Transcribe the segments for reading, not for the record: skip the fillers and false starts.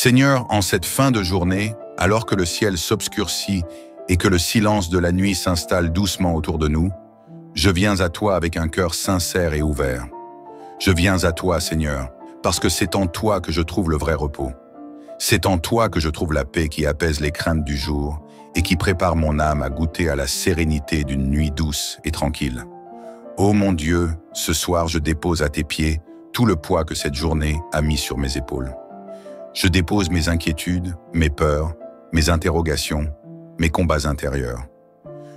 Seigneur, en cette fin de journée, alors que le ciel s'obscurcit et que le silence de la nuit s'installe doucement autour de nous, je viens à toi avec un cœur sincère et ouvert. Je viens à toi, Seigneur, parce que c'est en toi que je trouve le vrai repos. C'est en toi que je trouve la paix qui apaise les craintes du jour et qui prépare mon âme à goûter à la sérénité d'une nuit douce et tranquille. Ô mon Dieu, ce soir je dépose à tes pieds tout le poids que cette journée a mis sur mes épaules. Je dépose mes inquiétudes, mes peurs, mes interrogations, mes combats intérieurs.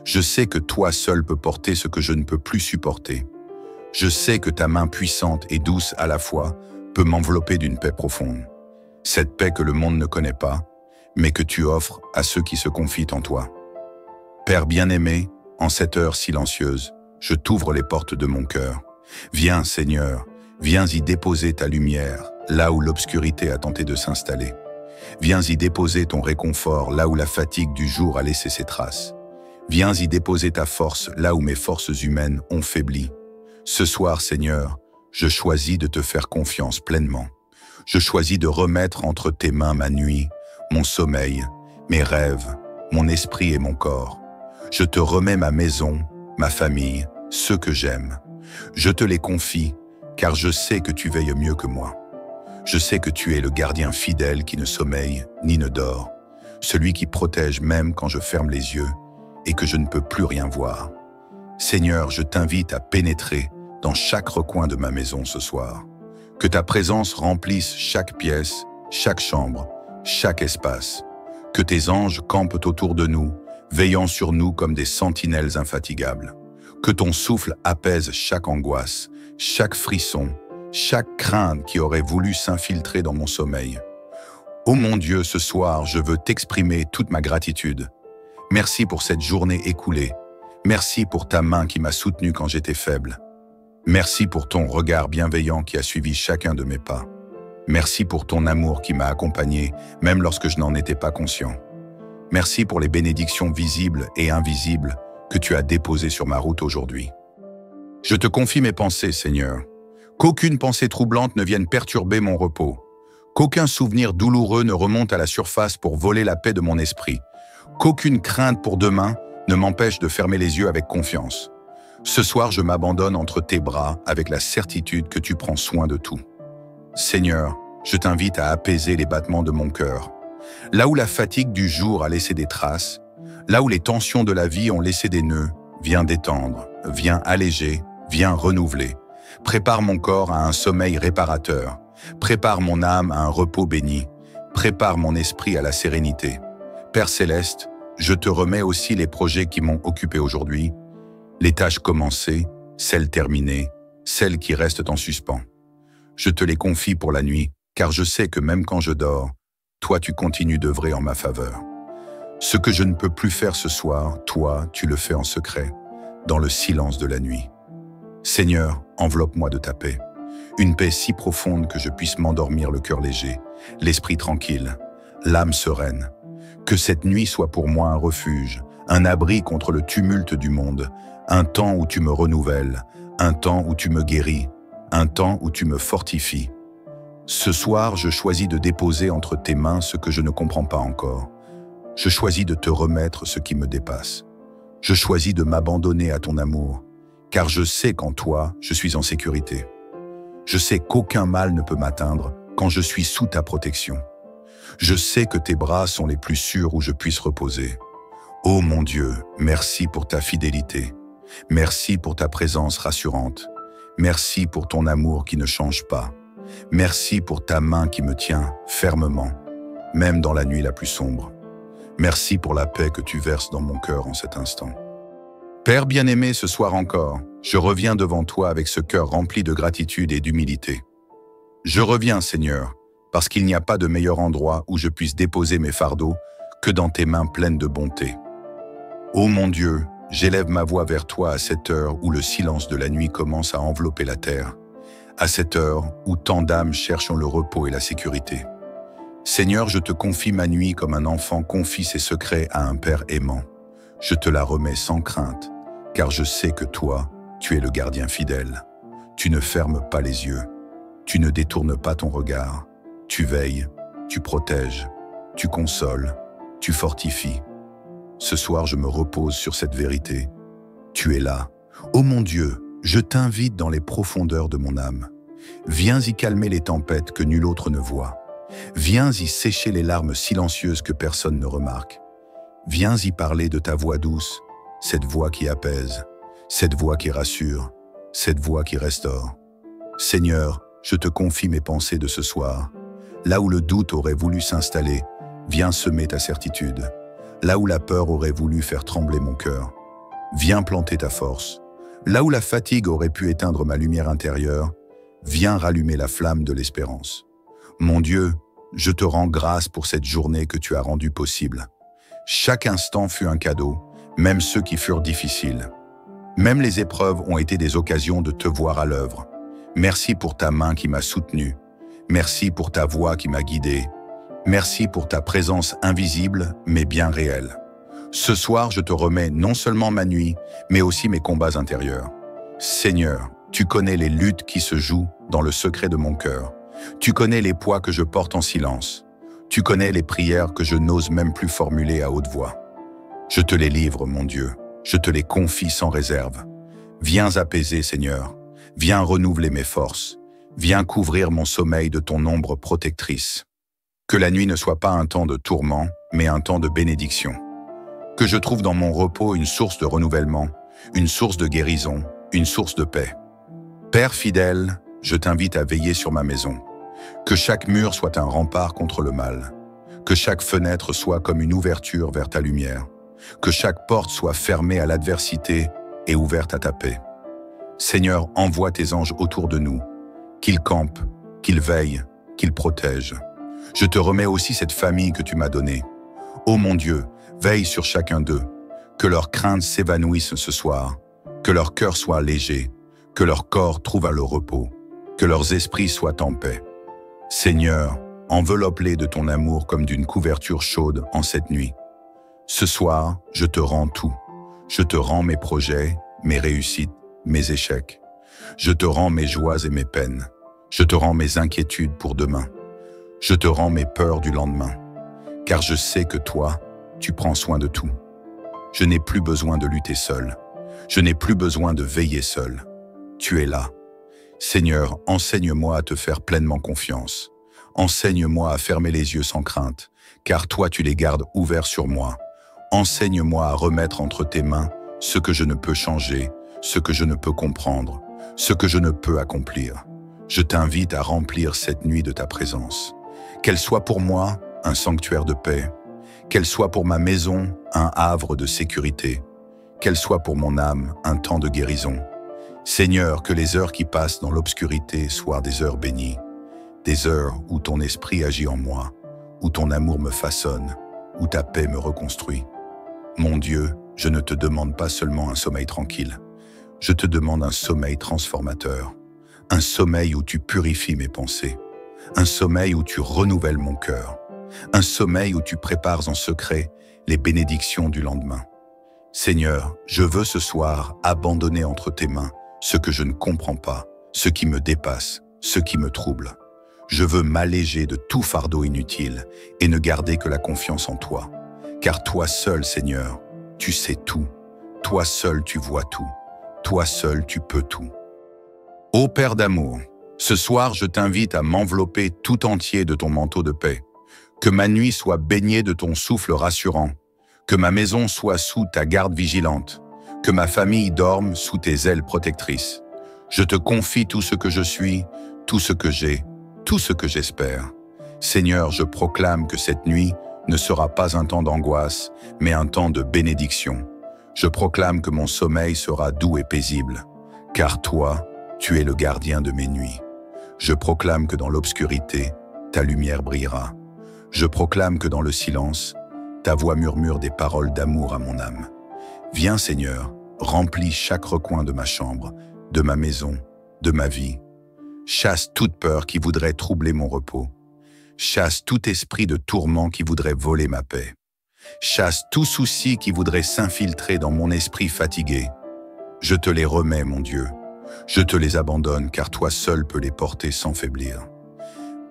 Je sais que toi seul peux porter ce que je ne peux plus supporter. Je sais que ta main puissante et douce à la fois peut m'envelopper d'une paix profonde. Cette paix que le monde ne connaît pas, mais que tu offres à ceux qui se confient en toi. Père bien-aimé, en cette heure silencieuse, je t'ouvre les portes de mon cœur. Viens, Seigneur, viens y déposer ta lumière, là où l'obscurité a tenté de s'installer. Viens y déposer ton réconfort, là où la fatigue du jour a laissé ses traces. Viens y déposer ta force, là où mes forces humaines ont faibli. Ce soir, Seigneur, je choisis de te faire confiance pleinement. Je choisis de remettre entre tes mains ma nuit, mon sommeil, mes rêves, mon esprit et mon corps. Je te remets ma maison, ma famille, ceux que j'aime. Je te les confie, car je sais que tu veilles mieux que moi. Je sais que tu es le gardien fidèle qui ne sommeille ni ne dort, celui qui protège même quand je ferme les yeux et que je ne peux plus rien voir. Seigneur, je t'invite à pénétrer dans chaque recoin de ma maison ce soir. Que ta présence remplisse chaque pièce, chaque chambre, chaque espace. Que tes anges campent autour de nous, veillant sur nous comme des sentinelles infatigables. Que ton souffle apaise chaque angoisse, chaque frisson, chaque crainte qui aurait voulu s'infiltrer dans mon sommeil. Ô mon Dieu, ce soir, je veux t'exprimer toute ma gratitude. Merci pour cette journée écoulée. Merci pour ta main qui m'a soutenu quand j'étais faible. Merci pour ton regard bienveillant qui a suivi chacun de mes pas. Merci pour ton amour qui m'a accompagné, même lorsque je n'en étais pas conscient. Merci pour les bénédictions visibles et invisibles que tu as déposées sur ma route aujourd'hui. Je te confie mes pensées, Seigneur. Qu'aucune pensée troublante ne vienne perturber mon repos. Qu'aucun souvenir douloureux ne remonte à la surface pour voler la paix de mon esprit. Qu'aucune crainte pour demain ne m'empêche de fermer les yeux avec confiance. Ce soir, je m'abandonne entre tes bras avec la certitude que tu prends soin de tout. Seigneur, je t'invite à apaiser les battements de mon cœur. Là où la fatigue du jour a laissé des traces, là où les tensions de la vie ont laissé des nœuds, viens détendre, viens alléger, viens renouveler. Prépare mon corps à un sommeil réparateur. Prépare mon âme à un repos béni. Prépare mon esprit à la sérénité. Père céleste, je te remets aussi les projets qui m'ont occupé aujourd'hui, les tâches commencées, celles terminées, celles qui restent en suspens. Je te les confie pour la nuit, car je sais que même quand je dors, toi tu continues d'œuvrer en ma faveur. Ce que je ne peux plus faire ce soir, toi tu le fais en secret, dans le silence de la nuit. Seigneur, enveloppe-moi de ta paix, une paix si profonde que je puisse m'endormir le cœur léger, l'esprit tranquille, l'âme sereine. Que cette nuit soit pour moi un refuge, un abri contre le tumulte du monde, un temps où tu me renouvelles, un temps où tu me guéris, un temps où tu me fortifies. Ce soir, je choisis de déposer entre tes mains ce que je ne comprends pas encore. Je choisis de te remettre ce qui me dépasse. Je choisis de m'abandonner à ton amour, car je sais qu'en toi, je suis en sécurité. Je sais qu'aucun mal ne peut m'atteindre quand je suis sous ta protection. Je sais que tes bras sont les plus sûrs où je puisse reposer. Ô mon Dieu, merci pour ta fidélité. Merci pour ta présence rassurante. Merci pour ton amour qui ne change pas. Merci pour ta main qui me tient fermement, même dans la nuit la plus sombre. Merci pour la paix que tu verses dans mon cœur en cet instant. Père bien-aimé, ce soir encore, je reviens devant toi avec ce cœur rempli de gratitude et d'humilité. Je reviens, Seigneur, parce qu'il n'y a pas de meilleur endroit où je puisse déposer mes fardeaux que dans tes mains pleines de bonté. Ô mon Dieu, j'élève ma voix vers toi à cette heure où le silence de la nuit commence à envelopper la terre, à cette heure où tant d'âmes cherchent le repos et la sécurité. Seigneur, je te confie ma nuit comme un enfant confie ses secrets à un père aimant. Je te la remets sans crainte, car je sais que toi, tu es le gardien fidèle. Tu ne fermes pas les yeux, tu ne détournes pas ton regard, tu veilles, tu protèges, tu consoles, tu fortifies. Ce soir, je me repose sur cette vérité. Tu es là. Ô mon Dieu, je t'invite dans les profondeurs de mon âme. Viens y calmer les tempêtes que nul autre ne voit. Viens y sécher les larmes silencieuses que personne ne remarque. Viens y parler de ta voix douce, cette voix qui apaise, cette voix qui rassure, cette voix qui restaure. Seigneur, je te confie mes pensées de ce soir. Là où le doute aurait voulu s'installer, viens semer ta certitude. Là où la peur aurait voulu faire trembler mon cœur, viens planter ta force. Là où la fatigue aurait pu éteindre ma lumière intérieure, viens rallumer la flamme de l'espérance. Mon Dieu, je te rends grâce pour cette journée que tu as rendue possible. Chaque instant fut un cadeau, même ceux qui furent difficiles. Même les épreuves ont été des occasions de te voir à l'œuvre. Merci pour ta main qui m'a soutenu. Merci pour ta voix qui m'a guidé. Merci pour ta présence invisible, mais bien réelle. Ce soir, je te remets non seulement ma nuit, mais aussi mes combats intérieurs. Seigneur, tu connais les luttes qui se jouent dans le secret de mon cœur. Tu connais les poids que je porte en silence. Tu connais les prières que je n'ose même plus formuler à haute voix. Je te les livre, mon Dieu. Je te les confie sans réserve. Viens apaiser, Seigneur. Viens renouveler mes forces. Viens couvrir mon sommeil de ton ombre protectrice. Que la nuit ne soit pas un temps de tourment, mais un temps de bénédiction. Que je trouve dans mon repos une source de renouvellement, une source de guérison, une source de paix. Père fidèle, je t'invite à veiller sur ma maison. Que chaque mur soit un rempart contre le mal. Que chaque fenêtre soit comme une ouverture vers ta lumière. Que chaque porte soit fermée à l'adversité et ouverte à ta paix. Seigneur, envoie tes anges autour de nous. Qu'ils campent, qu'ils veillent, qu'ils protègent. Je te remets aussi cette famille que tu m'as donnée. Ô mon Dieu, veille sur chacun d'eux. Que leurs craintes s'évanouissent ce soir. Que leur cœur soit léger. Que leur corps trouve le repos. Que leurs esprits soient en paix. Seigneur, enveloppe-les de ton amour comme d'une couverture chaude en cette nuit. Ce soir, je te rends tout. Je te rends mes projets, mes réussites, mes échecs. Je te rends mes joies et mes peines. Je te rends mes inquiétudes pour demain. Je te rends mes peurs du lendemain. Car je sais que toi, tu prends soin de tout. Je n'ai plus besoin de lutter seul. Je n'ai plus besoin de veiller seul. Tu es là. Seigneur, enseigne-moi à te faire pleinement confiance. Enseigne-moi à fermer les yeux sans crainte, car toi tu les gardes ouverts sur moi. Enseigne-moi à remettre entre tes mains ce que je ne peux changer, ce que je ne peux comprendre, ce que je ne peux accomplir. Je t'invite à remplir cette nuit de ta présence. Qu'elle soit pour moi un sanctuaire de paix, qu'elle soit pour ma maison un havre de sécurité, qu'elle soit pour mon âme un temps de guérison. Seigneur, que les heures qui passent dans l'obscurité soient des heures bénies, des heures où ton esprit agit en moi, où ton amour me façonne, où ta paix me reconstruit. Mon Dieu, je ne te demande pas seulement un sommeil tranquille, je te demande un sommeil transformateur, un sommeil où tu purifies mes pensées, un sommeil où tu renouvelles mon cœur, un sommeil où tu prépares en secret les bénédictions du lendemain. Seigneur, je veux ce soir abandonner entre tes mains ce que je ne comprends pas, ce qui me dépasse, ce qui me trouble. Je veux m'alléger de tout fardeau inutile et ne garder que la confiance en toi. Car toi seul, Seigneur, tu sais tout. Toi seul, tu vois tout. Toi seul, tu peux tout. Ô Père d'amour, ce soir, je t'invite à m'envelopper tout entier de ton manteau de paix. Que ma nuit soit baignée de ton souffle rassurant. Que ma maison soit sous ta garde vigilante. Que ma famille dorme sous tes ailes protectrices. Je te confie tout ce que je suis, tout ce que j'ai, tout ce que j'espère. Seigneur, je proclame que cette nuit ne sera pas un temps d'angoisse, mais un temps de bénédiction. Je proclame que mon sommeil sera doux et paisible, car toi, tu es le gardien de mes nuits. Je proclame que dans l'obscurité, ta lumière brillera. Je proclame que dans le silence, ta voix murmure des paroles d'amour à mon âme. Viens, Seigneur, remplis chaque recoin de ma chambre, de ma maison, de ma vie. Chasse toute peur qui voudrait troubler mon repos. Chasse tout esprit de tourment qui voudrait voler ma paix. Chasse tout souci qui voudrait s'infiltrer dans mon esprit fatigué. Je te les remets, mon Dieu. Je te les abandonne, car toi seul peux les porter sans faiblir.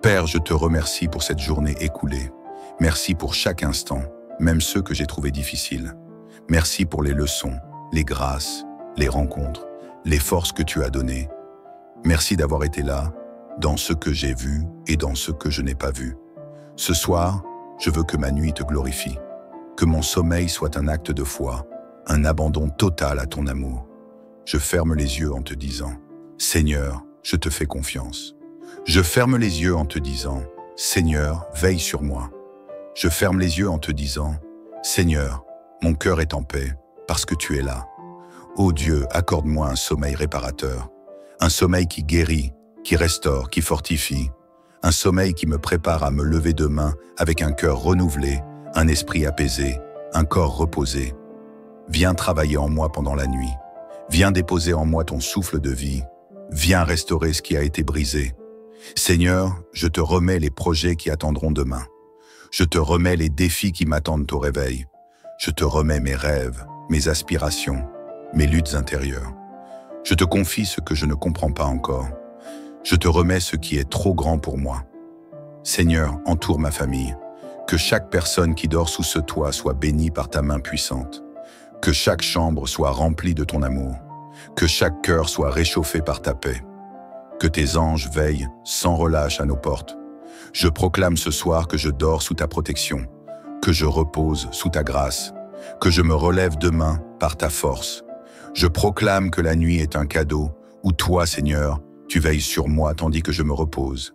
Père, je te remercie pour cette journée écoulée. Merci pour chaque instant, même ceux que j'ai trouvés difficiles. Merci pour les leçons, les grâces, les rencontres, les forces que tu as données. Merci d'avoir été là, dans ce que j'ai vu et dans ce que je n'ai pas vu. Ce soir, je veux que ma nuit te glorifie, que mon sommeil soit un acte de foi, un abandon total à ton amour. Je ferme les yeux en te disant, Seigneur, je te fais confiance. Je ferme les yeux en te disant, Seigneur, veille sur moi. Je ferme les yeux en te disant, Seigneur, mon cœur est en paix, parce que tu es là. Ô Dieu, accorde-moi un sommeil réparateur, un sommeil qui guérit, qui restaure, qui fortifie, un sommeil qui me prépare à me lever demain avec un cœur renouvelé, un esprit apaisé, un corps reposé. Viens travailler en moi pendant la nuit. Viens déposer en moi ton souffle de vie. Viens restaurer ce qui a été brisé. Seigneur, je te remets les projets qui attendront demain. Je te remets les défis qui m'attendent au réveil. Je te remets mes rêves, mes aspirations, mes luttes intérieures. Je te confie ce que je ne comprends pas encore. Je te remets ce qui est trop grand pour moi. Seigneur, entoure ma famille. Que chaque personne qui dort sous ce toit soit bénie par ta main puissante. Que chaque chambre soit remplie de ton amour. Que chaque cœur soit réchauffé par ta paix. Que tes anges veillent sans relâche à nos portes. Je proclame ce soir que je dors sous ta protection, que je repose sous ta grâce, que je me relève demain par ta force. Je proclame que la nuit est un cadeau où toi, Seigneur, tu veilles sur moi tandis que je me repose.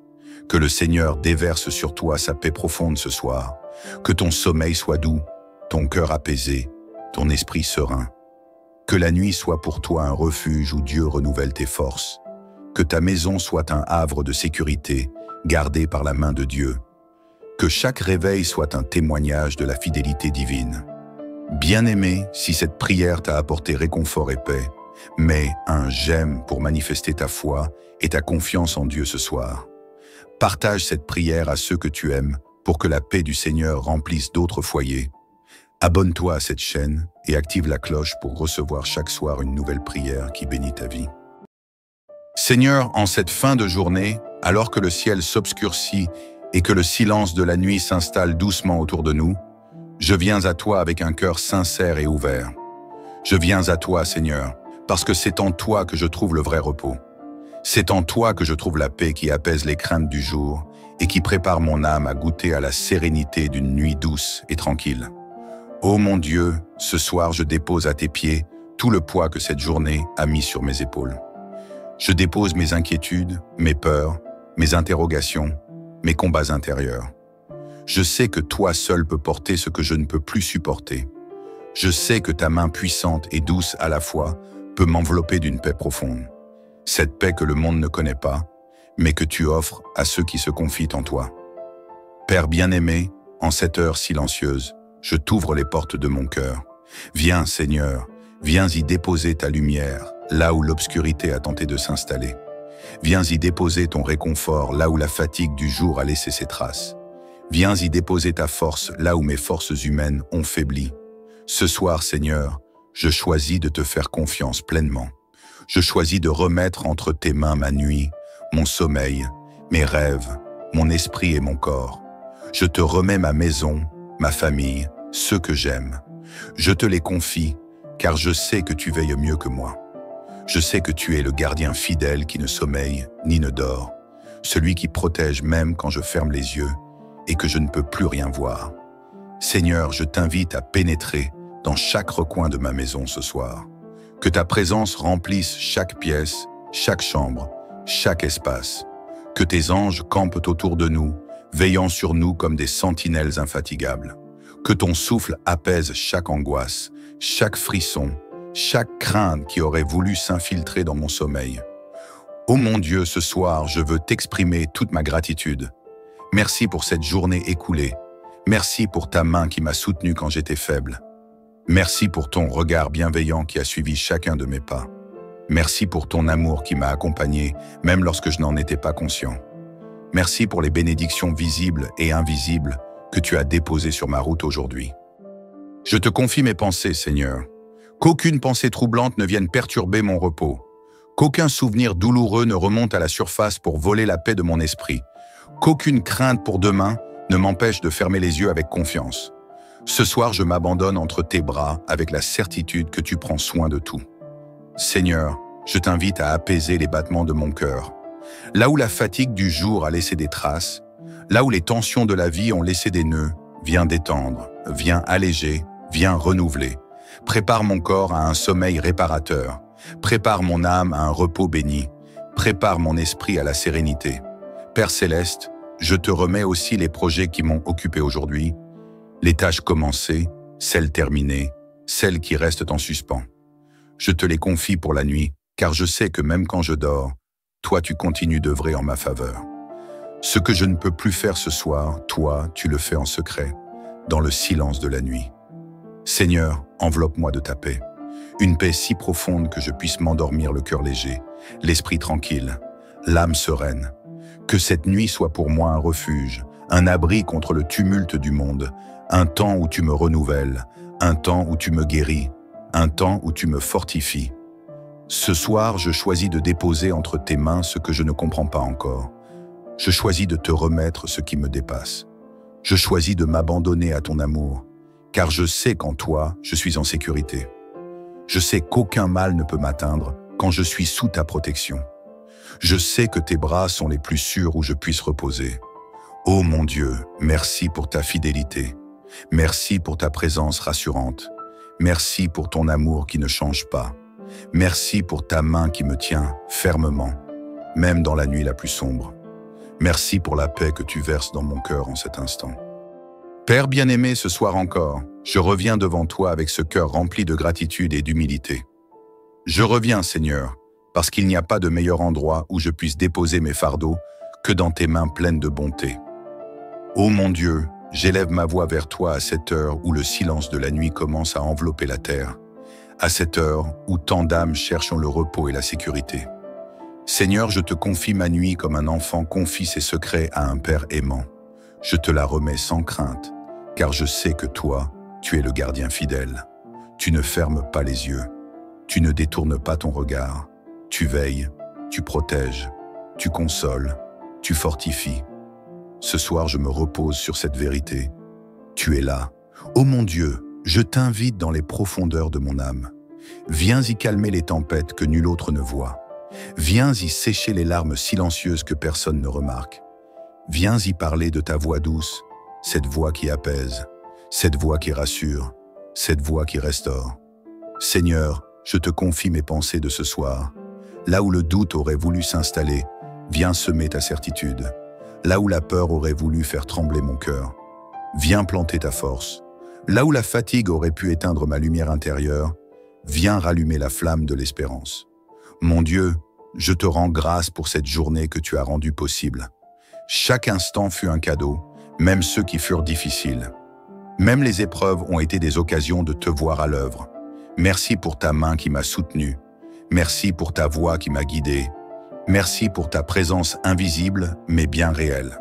Que le Seigneur déverse sur toi sa paix profonde ce soir. Que ton sommeil soit doux, ton cœur apaisé, ton esprit serein. Que la nuit soit pour toi un refuge où Dieu renouvelle tes forces. Que ta maison soit un havre de sécurité, gardé par la main de Dieu. Que chaque réveil soit un témoignage de la fidélité divine. Bien-aimé, si cette prière t'a apporté réconfort et paix, mets un j'aime pour manifester ta foi et ta confiance en Dieu ce soir. Partage cette prière à ceux que tu aimes pour que la paix du Seigneur remplisse d'autres foyers. Abonne-toi à cette chaîne et active la cloche pour recevoir chaque soir une nouvelle prière qui bénit ta vie. Seigneur, en cette fin de journée, alors que le ciel s'obscurcit et que le silence de la nuit s'installe doucement autour de nous, je viens à toi avec un cœur sincère et ouvert. Je viens à toi, Seigneur, parce que c'est en toi que je trouve le vrai repos. C'est en toi que je trouve la paix qui apaise les craintes du jour et qui prépare mon âme à goûter à la sérénité d'une nuit douce et tranquille. Ô mon Dieu, ce soir je dépose à tes pieds tout le poids que cette journée a mis sur mes épaules. Je dépose mes inquiétudes, mes peurs, mes interrogations, mes combats intérieurs. Je sais que toi seul peux porter ce que je ne peux plus supporter. Je sais que ta main puissante et douce à la fois peut m'envelopper d'une paix profonde. Cette paix que le monde ne connaît pas, mais que tu offres à ceux qui se confient en toi. Père bien-aimé, en cette heure silencieuse, je t'ouvre les portes de mon cœur. Viens, Seigneur, viens y déposer ta lumière, là où l'obscurité a tenté de s'installer. Viens y déposer ton réconfort, là où la fatigue du jour a laissé ses traces. Viens y déposer ta force, là où mes forces humaines ont faibli. Ce soir, Seigneur, je choisis de te faire confiance pleinement. Je choisis de remettre entre tes mains ma nuit, mon sommeil, mes rêves, mon esprit et mon corps. Je te remets ma maison, ma famille, ceux que j'aime. Je te les confie, car je sais que tu veilles mieux que moi. Je sais que tu es le gardien fidèle qui ne sommeille ni ne dort, celui qui protège même quand je ferme les yeux et que je ne peux plus rien voir. Seigneur, je t'invite à pénétrer dans chaque recoin de ma maison ce soir. Que ta présence remplisse chaque pièce, chaque chambre, chaque espace. Que tes anges campent autour de nous, veillant sur nous comme des sentinelles infatigables. Que ton souffle apaise chaque angoisse, chaque frisson, chaque crainte qui aurait voulu s'infiltrer dans mon sommeil. Ô mon Dieu, ce soir, je veux t'exprimer toute ma gratitude. Merci pour cette journée écoulée. Merci pour ta main qui m'a soutenu quand j'étais faible. Merci pour ton regard bienveillant qui a suivi chacun de mes pas. Merci pour ton amour qui m'a accompagné, même lorsque je n'en étais pas conscient. Merci pour les bénédictions visibles et invisibles que tu as déposées sur ma route aujourd'hui. Je te confie mes pensées, Seigneur. Qu'aucune pensée troublante ne vienne perturber mon repos. Qu'aucun souvenir douloureux ne remonte à la surface pour voler la paix de mon esprit. Qu'aucune crainte pour demain ne m'empêche de fermer les yeux avec confiance. Ce soir, je m'abandonne entre tes bras avec la certitude que tu prends soin de tout. Seigneur, je t'invite à apaiser les battements de mon cœur. Là où la fatigue du jour a laissé des traces, là où les tensions de la vie ont laissé des nœuds, viens détendre, viens alléger, viens renouveler. Prépare mon corps à un sommeil réparateur. Prépare mon âme à un repos béni. Prépare mon esprit à la sérénité. Père Céleste, je te remets aussi les projets qui m'ont occupé aujourd'hui, les tâches commencées, celles terminées, celles qui restent en suspens. Je te les confie pour la nuit, car je sais que même quand je dors, toi tu continues d'œuvrer en ma faveur. Ce que je ne peux plus faire ce soir, toi, tu le fais en secret, dans le silence de la nuit. Seigneur, enveloppe-moi de ta paix, une paix si profonde que je puisse m'endormir le cœur léger, l'esprit tranquille, l'âme sereine. Que cette nuit soit pour moi un refuge, un abri contre le tumulte du monde, un temps où tu me renouvelles, un temps où tu me guéris, un temps où tu me fortifies. Ce soir, je choisis de déposer entre tes mains ce que je ne comprends pas encore. Je choisis de te remettre ce qui me dépasse. Je choisis de m'abandonner à ton amour, car je sais qu'en toi, je suis en sécurité. Je sais qu'aucun mal ne peut m'atteindre quand je suis sous ta protection. Je sais que tes bras sont les plus sûrs où je puisse reposer. Ô mon Dieu, merci pour ta fidélité. Merci pour ta présence rassurante. Merci pour ton amour qui ne change pas. Merci pour ta main qui me tient fermement, même dans la nuit la plus sombre. Merci pour la paix que tu verses dans mon cœur en cet instant. Père bien-aimé, ce soir encore, je reviens devant toi avec ce cœur rempli de gratitude et d'humilité. Je reviens, Seigneur, parce qu'il n'y a pas de meilleur endroit où je puisse déposer mes fardeaux que dans tes mains pleines de bonté. Ô mon Dieu, j'élève ma voix vers toi à cette heure où le silence de la nuit commence à envelopper la terre, à cette heure où tant d'âmes cherchent le repos et la sécurité. Seigneur, je te confie ma nuit comme un enfant confie ses secrets à un père aimant. Je te la remets sans crainte, car je sais que toi, tu es le gardien fidèle. Tu ne fermes pas les yeux, tu ne détournes pas ton regard. Tu veilles, tu protèges, tu consoles, tu fortifies. Ce soir, je me repose sur cette vérité. Tu es là. Ô mon Dieu, je t'invite dans les profondeurs de mon âme. Viens y calmer les tempêtes que nul autre ne voit. Viens y sécher les larmes silencieuses que personne ne remarque. Viens y parler de ta voix douce, cette voix qui apaise, cette voix qui rassure, cette voix qui restaure. Seigneur, je te confie mes pensées de ce soir. Là où le doute aurait voulu s'installer, viens semer ta certitude. Là où la peur aurait voulu faire trembler mon cœur, viens planter ta force. Là où la fatigue aurait pu éteindre ma lumière intérieure, viens rallumer la flamme de l'espérance. Mon Dieu, je te rends grâce pour cette journée que tu as rendue possible. Chaque instant fut un cadeau, même ceux qui furent difficiles. Même les épreuves ont été des occasions de te voir à l'œuvre. Merci pour ta main qui m'a soutenu. Merci pour ta voix qui m'a guidé. Merci pour ta présence invisible, mais bien réelle.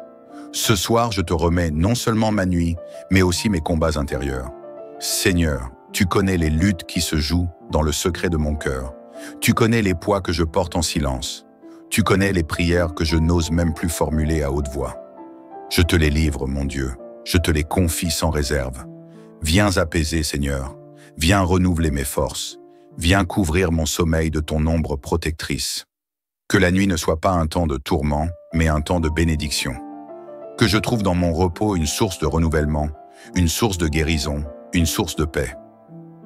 Ce soir, je te remets non seulement ma nuit, mais aussi mes combats intérieurs. Seigneur, tu connais les luttes qui se jouent dans le secret de mon cœur. Tu connais les poids que je porte en silence. Tu connais les prières que je n'ose même plus formuler à haute voix. Je te les livre, mon Dieu. Je te les confie sans réserve. Viens apaiser, Seigneur. Viens renouveler mes forces. Viens couvrir mon sommeil de ton ombre protectrice. Que la nuit ne soit pas un temps de tourment, mais un temps de bénédiction. Que je trouve dans mon repos une source de renouvellement, une source de guérison, une source de paix.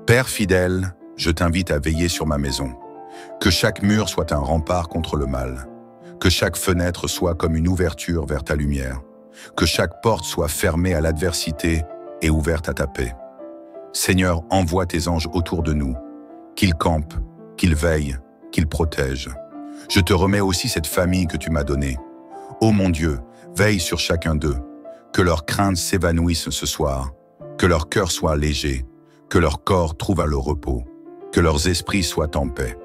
Père fidèle, je t'invite à veiller sur ma maison. Que chaque mur soit un rempart contre le mal. Que chaque fenêtre soit comme une ouverture vers ta lumière. Que chaque porte soit fermée à l'adversité et ouverte à ta paix. Seigneur, envoie tes anges autour de nous, qu'ils campent, qu'ils veillent, qu'ils protègent. Je te remets aussi cette famille que tu m'as donnée. Ô mon Dieu, veille sur chacun d'eux, que leurs craintes s'évanouissent ce soir, que leur cœur soit léger, que leur corps trouve le repos, que leurs esprits soient en paix.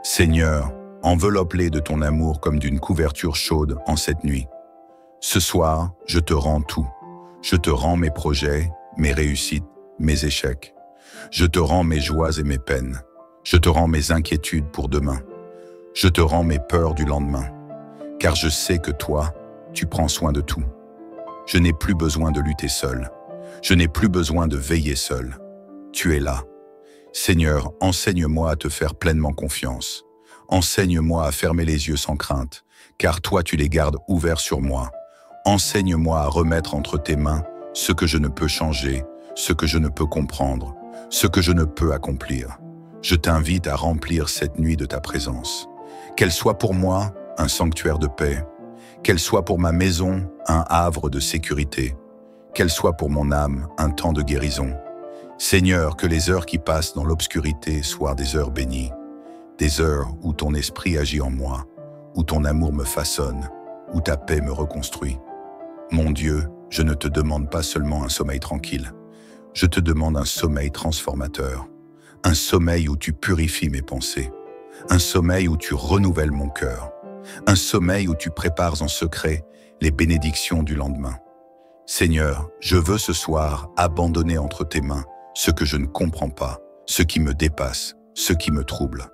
Seigneur, enveloppe-les de ton amour comme d'une couverture chaude en cette nuit. Ce soir, je te rends tout. Je te rends mes projets, mes réussites, mes échecs. Je te rends mes joies et mes peines. Je te rends mes inquiétudes pour demain. Je te rends mes peurs du lendemain. Car je sais que toi, tu prends soin de tout. Je n'ai plus besoin de lutter seul. Je n'ai plus besoin de veiller seul. Tu es là. Seigneur, enseigne-moi à te faire pleinement confiance. Enseigne-moi à fermer les yeux sans crainte, car toi tu les gardes ouverts sur moi. Enseigne-moi à remettre entre tes mains ce que je ne peux changer, ce que je ne peux comprendre, ce que je ne peux accomplir. Je t'invite à remplir cette nuit de ta présence. Qu'elle soit pour moi un sanctuaire de paix, qu'elle soit pour ma maison un havre de sécurité, qu'elle soit pour mon âme un temps de guérison. Seigneur, que les heures qui passent dans l'obscurité soient des heures bénies, des heures où ton esprit agit en moi, où ton amour me façonne, où ta paix me reconstruit. Mon Dieu, je ne te demande pas seulement un sommeil tranquille, je te demande un sommeil transformateur, un sommeil où tu purifies mes pensées, un sommeil où tu renouvelles mon cœur, un sommeil où tu prépares en secret les bénédictions du lendemain. Seigneur, je veux ce soir abandonner entre tes mains ce que je ne comprends pas, ce qui me dépasse, ce qui me trouble.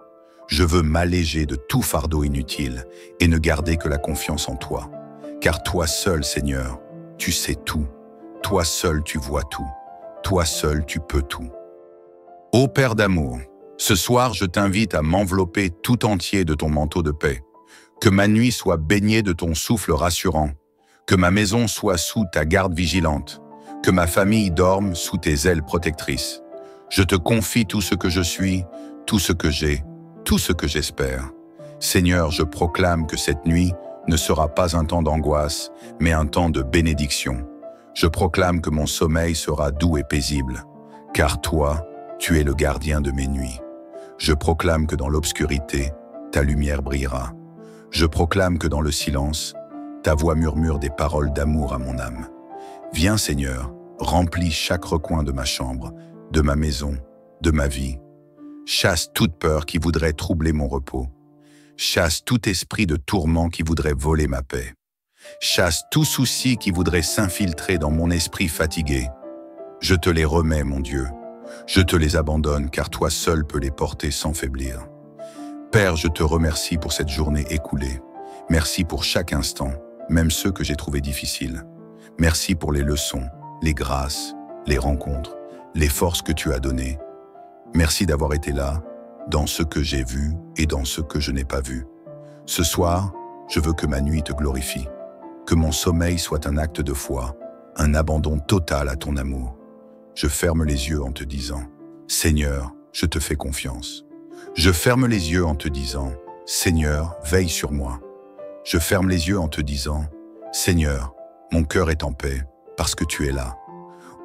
Je veux m'alléger de tout fardeau inutile et ne garder que la confiance en toi. Car toi seul, Seigneur, tu sais tout. Toi seul, tu vois tout. Toi seul, tu peux tout. Ô Père d'amour, ce soir, je t'invite à m'envelopper tout entier de ton manteau de paix. Que ma nuit soit baignée de ton souffle rassurant. Que ma maison soit sous ta garde vigilante. Que ma famille dorme sous tes ailes protectrices. Je te confie tout ce que je suis, tout ce que j'ai, tout ce que j'espère. Seigneur, je proclame que cette nuit ne sera pas un temps d'angoisse, mais un temps de bénédiction. Je proclame que mon sommeil sera doux et paisible, car toi, tu es le gardien de mes nuits. Je proclame que dans l'obscurité, ta lumière brillera. Je proclame que dans le silence, ta voix murmure des paroles d'amour à mon âme. Viens, Seigneur, remplis chaque recoin de ma chambre, de ma maison, de ma vie. Chasse toute peur qui voudrait troubler mon repos. Chasse tout esprit de tourment qui voudrait voler ma paix. Chasse tout souci qui voudrait s'infiltrer dans mon esprit fatigué. Je te les remets, mon Dieu. Je te les abandonne, car toi seul peux les porter sans faiblir. Père, je te remercie pour cette journée écoulée. Merci pour chaque instant, même ceux que j'ai trouvés difficiles. Merci pour les leçons, les grâces, les rencontres, les forces que tu as données. Merci d'avoir été là, dans ce que j'ai vu et dans ce que je n'ai pas vu. Ce soir, je veux que ma nuit te glorifie, que mon sommeil soit un acte de foi, un abandon total à ton amour. Je ferme les yeux en te disant, Seigneur, je te fais confiance. Je ferme les yeux en te disant, Seigneur, veille sur moi. Je ferme les yeux en te disant, Seigneur, mon cœur est en paix parce que tu es là.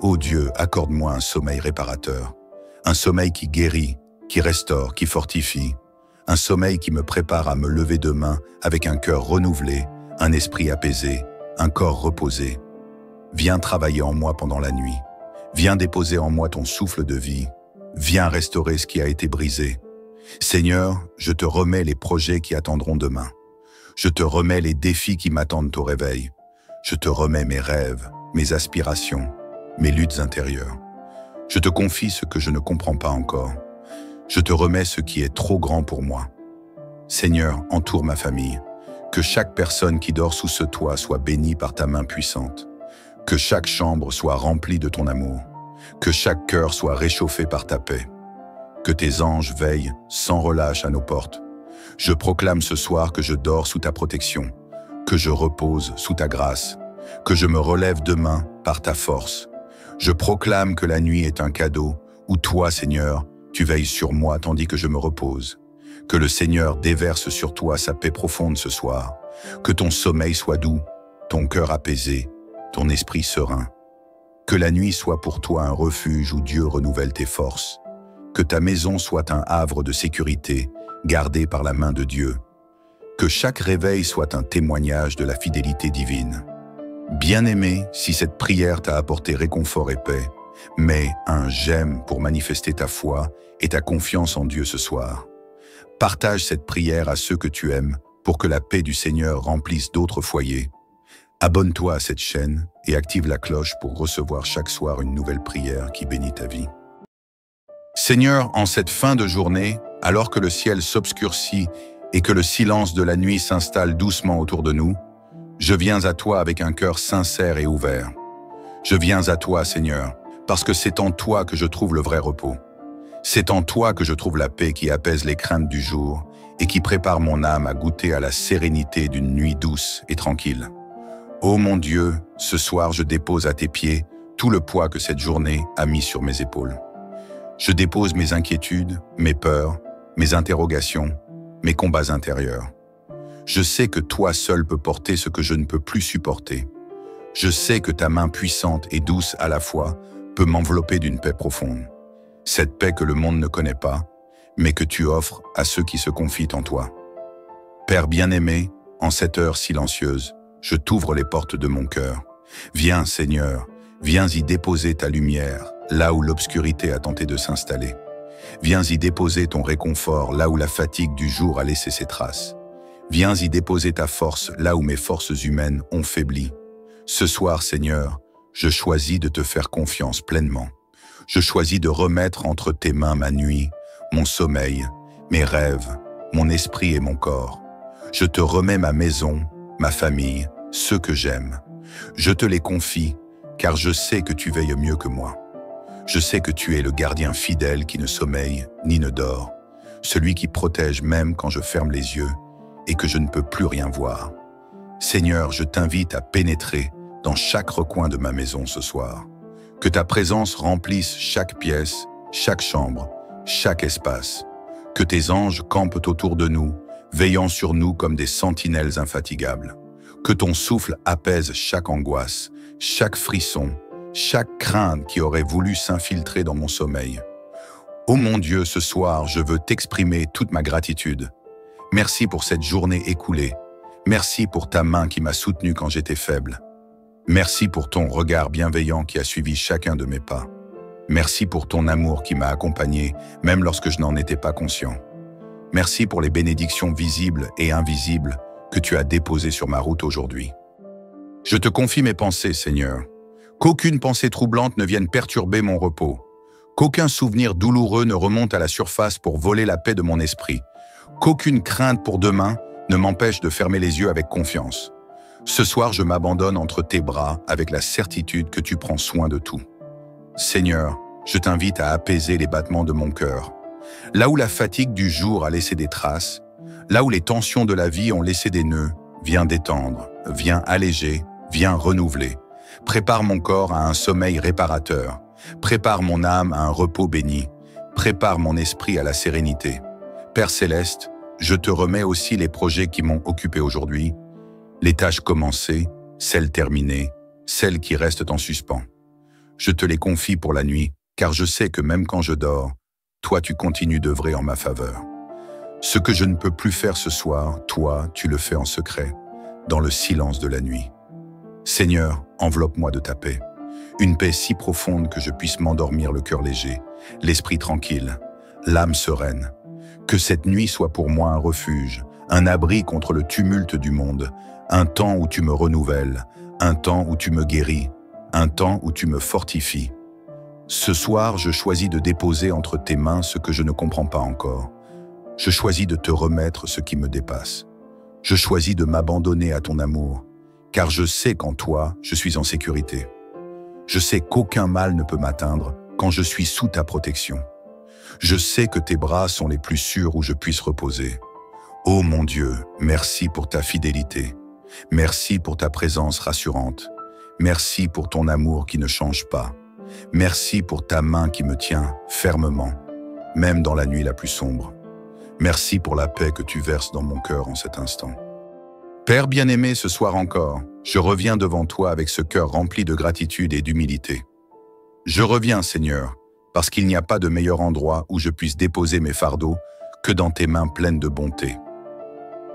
Ô Dieu, accorde-moi un sommeil réparateur, un sommeil qui guérit, qui restaure, qui fortifie, un sommeil qui me prépare à me lever demain avec un cœur renouvelé, un esprit apaisé, un corps reposé. Viens travailler en moi pendant la nuit. Viens déposer en moi ton souffle de vie. Viens restaurer ce qui a été brisé. Seigneur, je te remets les projets qui attendront demain. Je te remets les défis qui m'attendent au réveil. Je te remets mes rêves, mes aspirations, mes luttes intérieures. Je te confie ce que je ne comprends pas encore. Je te remets ce qui est trop grand pour moi. Seigneur, entoure ma famille. Que chaque personne qui dort sous ce toit soit bénie par ta main puissante. Que chaque chambre soit remplie de ton amour. Que chaque cœur soit réchauffé par ta paix. Que tes anges veillent sans relâche à nos portes. Je proclame ce soir que je dors sous ta protection, que je repose sous ta grâce, que je me relève demain par ta force. Je proclame que la nuit est un cadeau où toi, Seigneur, tu veilles sur moi tandis que je me repose. Que le Seigneur déverse sur toi sa paix profonde ce soir. Que ton sommeil soit doux, ton cœur apaisé, ton esprit serein. Que la nuit soit pour toi un refuge où Dieu renouvelle tes forces. Que ta maison soit un havre de sécurité, gardé par la main de Dieu. Que chaque réveil soit un témoignage de la fidélité divine. Bien-aimé, si cette prière t'a apporté réconfort et paix, mets un j'aime pour manifester ta foi et ta confiance en Dieu ce soir. Partage cette prière à ceux que tu aimes pour que la paix du Seigneur remplisse d'autres foyers. Abonne-toi à cette chaîne et active la cloche pour recevoir chaque soir une nouvelle prière qui bénit ta vie. Seigneur, en cette fin de journée, alors que le ciel s'obscurcit et que le silence de la nuit s'installe doucement autour de nous, Je viens à toi avec un cœur sincère et ouvert. Je viens à toi, Seigneur, parce que c'est en toi que je trouve le vrai repos. C'est en toi que je trouve la paix qui apaise les craintes du jour et qui prépare mon âme à goûter à la sérénité d'une nuit douce et tranquille. Ô mon Dieu, ce soir je dépose à tes pieds tout le poids que cette journée a mis sur mes épaules. Je dépose mes inquiétudes, mes peurs, mes interrogations, mes combats intérieurs. Je sais que toi seul peux porter ce que je ne peux plus supporter. Je sais que ta main puissante et douce à la fois peut m'envelopper d'une paix profonde. Cette paix que le monde ne connaît pas, mais que tu offres à ceux qui se confient en toi. Père bien-aimé, en cette heure silencieuse, je t'ouvre les portes de mon cœur. Viens, Seigneur, viens y déposer ta lumière, là où l'obscurité a tenté de s'installer. Viens y déposer ton réconfort, là où la fatigue du jour a laissé ses traces. Viens y déposer ta force, là où mes forces humaines ont faibli. Ce soir, Seigneur, je choisis de te faire confiance pleinement. Je choisis de remettre entre tes mains ma nuit, mon sommeil, mes rêves, mon esprit et mon corps. Je te remets ma maison, ma famille, ceux que j'aime. Je te les confie, car je sais que tu veilles mieux que moi. Je sais que tu es le gardien fidèle qui ne sommeille ni ne dort, celui qui protège même quand je ferme les yeux et que je ne peux plus rien voir. Seigneur, je t'invite à pénétrer dans chaque recoin de ma maison ce soir. Que ta présence remplisse chaque pièce, chaque chambre, chaque espace. Que tes anges campent autour de nous, veillant sur nous comme des sentinelles infatigables. Que ton souffle apaise chaque angoisse, chaque frisson, chaque crainte qui aurait voulu s'infiltrer dans mon sommeil. Ô mon Dieu, ce soir, je veux t'exprimer toute ma gratitude. Merci pour cette journée écoulée. Merci pour ta main qui m'a soutenu quand j'étais faible. Merci pour ton regard bienveillant qui a suivi chacun de mes pas. Merci pour ton amour qui m'a accompagné, même lorsque je n'en étais pas conscient. Merci pour les bénédictions visibles et invisibles que tu as déposées sur ma route aujourd'hui. Je te confie mes pensées, Seigneur. Qu'aucune pensée troublante ne vienne perturber mon repos. Qu'aucun souvenir douloureux ne remonte à la surface pour voler la paix de mon esprit. Qu'aucune crainte pour demain ne m'empêche de fermer les yeux avec confiance. Ce soir, je m'abandonne entre tes bras avec la certitude que tu prends soin de tout. Seigneur, je t'invite à apaiser les battements de mon cœur. Là où la fatigue du jour a laissé des traces, là où les tensions de la vie ont laissé des nœuds, viens détendre, viens alléger, viens renouveler. Prépare mon corps à un sommeil réparateur. Prépare mon âme à un repos béni. Prépare mon esprit à la sérénité. Père céleste, je te remets aussi les projets qui m'ont occupé aujourd'hui, les tâches commencées, celles terminées, celles qui restent en suspens. Je te les confie pour la nuit, car je sais que même quand je dors, toi tu continues d'œuvrer en ma faveur. Ce que je ne peux plus faire ce soir, toi tu le fais en secret, dans le silence de la nuit. Seigneur, enveloppe-moi de ta paix, une paix si profonde que je puisse m'endormir le cœur léger, l'esprit tranquille, l'âme sereine. Que cette nuit soit pour moi un refuge, un abri contre le tumulte du monde, un temps où tu me renouvelles, un temps où tu me guéris, un temps où tu me fortifies. Ce soir, je choisis de déposer entre tes mains ce que je ne comprends pas encore. Je choisis de te remettre ce qui me dépasse. Je choisis de m'abandonner à ton amour, car je sais qu'en toi, je suis en sécurité. Je sais qu'aucun mal ne peut m'atteindre quand je suis sous ta protection. Je sais que tes bras sont les plus sûrs où je puisse reposer. Ô mon Dieu, merci pour ta fidélité. Merci pour ta présence rassurante. Merci pour ton amour qui ne change pas. Merci pour ta main qui me tient fermement, même dans la nuit la plus sombre. Merci pour la paix que tu verses dans mon cœur en cet instant. Père bien-aimé, ce soir encore, je reviens devant toi avec ce cœur rempli de gratitude et d'humilité. Je reviens, Seigneur, parce qu'il n'y a pas de meilleur endroit où je puisse déposer mes fardeaux que dans tes mains pleines de bonté.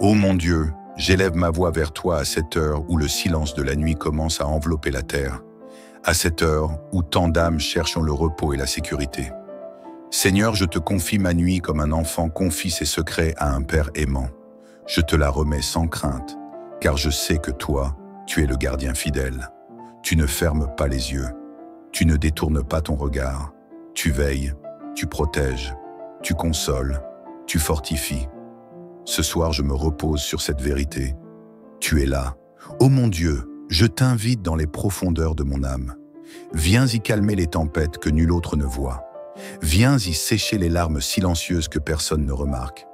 Ô mon Dieu, j'élève ma voix vers toi à cette heure où le silence de la nuit commence à envelopper la terre, à cette heure où tant d'âmes cherchent le repos et la sécurité. Seigneur, je te confie ma nuit comme un enfant confie ses secrets à un père aimant. Je te la remets sans crainte, car je sais que toi, tu es le gardien fidèle. Tu ne fermes pas les yeux, tu ne détournes pas ton regard. Tu veilles, tu protèges, tu consoles, tu fortifies. Ce soir, je me repose sur cette vérité. Tu es là, Ô mon Dieu, je t'invite dans les profondeurs de mon âme. Viens y calmer les tempêtes que nul autre ne voit. Viens y sécher les larmes silencieuses que personne ne remarque.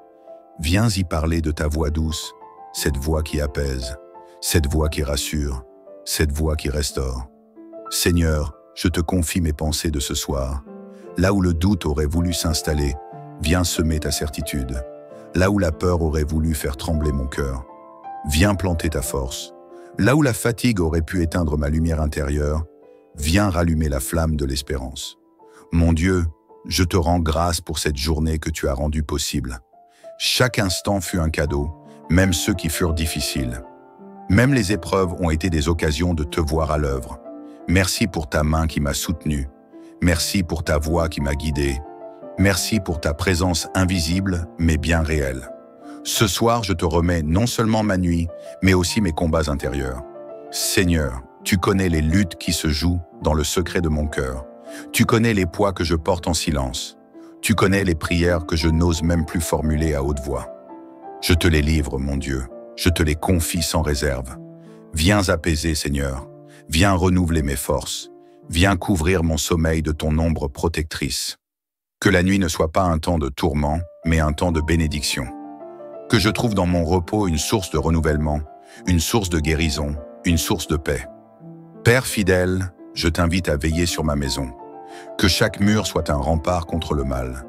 Viens y parler de ta voix douce, cette voix qui apaise, cette voix qui rassure, cette voix qui restaure. Seigneur, je te confie mes pensées de ce soir. Là où le doute aurait voulu s'installer, viens semer ta certitude. Là où la peur aurait voulu faire trembler mon cœur, viens planter ta force. Là où la fatigue aurait pu éteindre ma lumière intérieure, viens rallumer la flamme de l'espérance. Mon Dieu, je te rends grâce pour cette journée que tu as rendue possible. Chaque instant fut un cadeau, même ceux qui furent difficiles. Même les épreuves ont été des occasions de te voir à l'œuvre. Merci pour ta main qui m'a soutenu. Merci pour ta voix qui m'a guidé. Merci pour ta présence invisible, mais bien réelle. Ce soir, je te remets non seulement ma nuit, mais aussi mes combats intérieurs. Seigneur, tu connais les luttes qui se jouent dans le secret de mon cœur. Tu connais les poids que je porte en silence. Tu connais les prières que je n'ose même plus formuler à haute voix. Je te les livre, mon Dieu. Je te les confie sans réserve. Viens apaiser, Seigneur. Viens renouveler mes forces. Viens couvrir mon sommeil de ton ombre protectrice. Que la nuit ne soit pas un temps de tourment, mais un temps de bénédiction. Que je trouve dans mon repos une source de renouvellement, une source de guérison, une source de paix. Père fidèle, je t'invite à veiller sur ma maison. Que chaque mur soit un rempart contre le mal.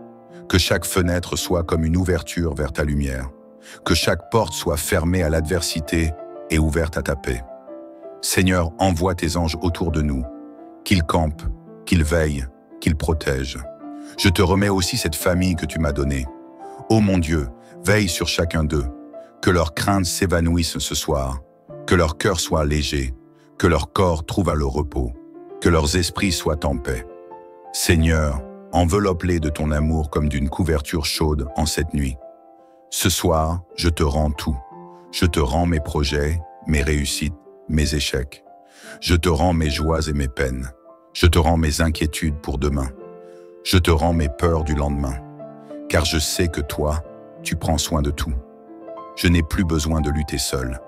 Que chaque fenêtre soit comme une ouverture vers ta lumière. Que chaque porte soit fermée à l'adversité et ouverte à ta paix. Seigneur, envoie tes anges autour de nous, qu'ils campent, qu'ils veillent, qu'ils protègent. Je te remets aussi cette famille que tu m'as donnée. Ô mon Dieu, veille sur chacun d'eux, que leurs craintes s'évanouissent ce soir, que leur cœur soit léger, que leur corps trouve le repos, que leurs esprits soient en paix. Seigneur, enveloppe-les de ton amour comme d'une couverture chaude en cette nuit. Ce soir, je te rends tout. Je te rends mes projets, mes réussites, mes échecs. Je te rends mes joies et mes peines. Je te rends mes inquiétudes pour demain. Je te rends mes peurs du lendemain. Car je sais que toi, tu prends soin de tout. Je n'ai plus besoin de lutter seul.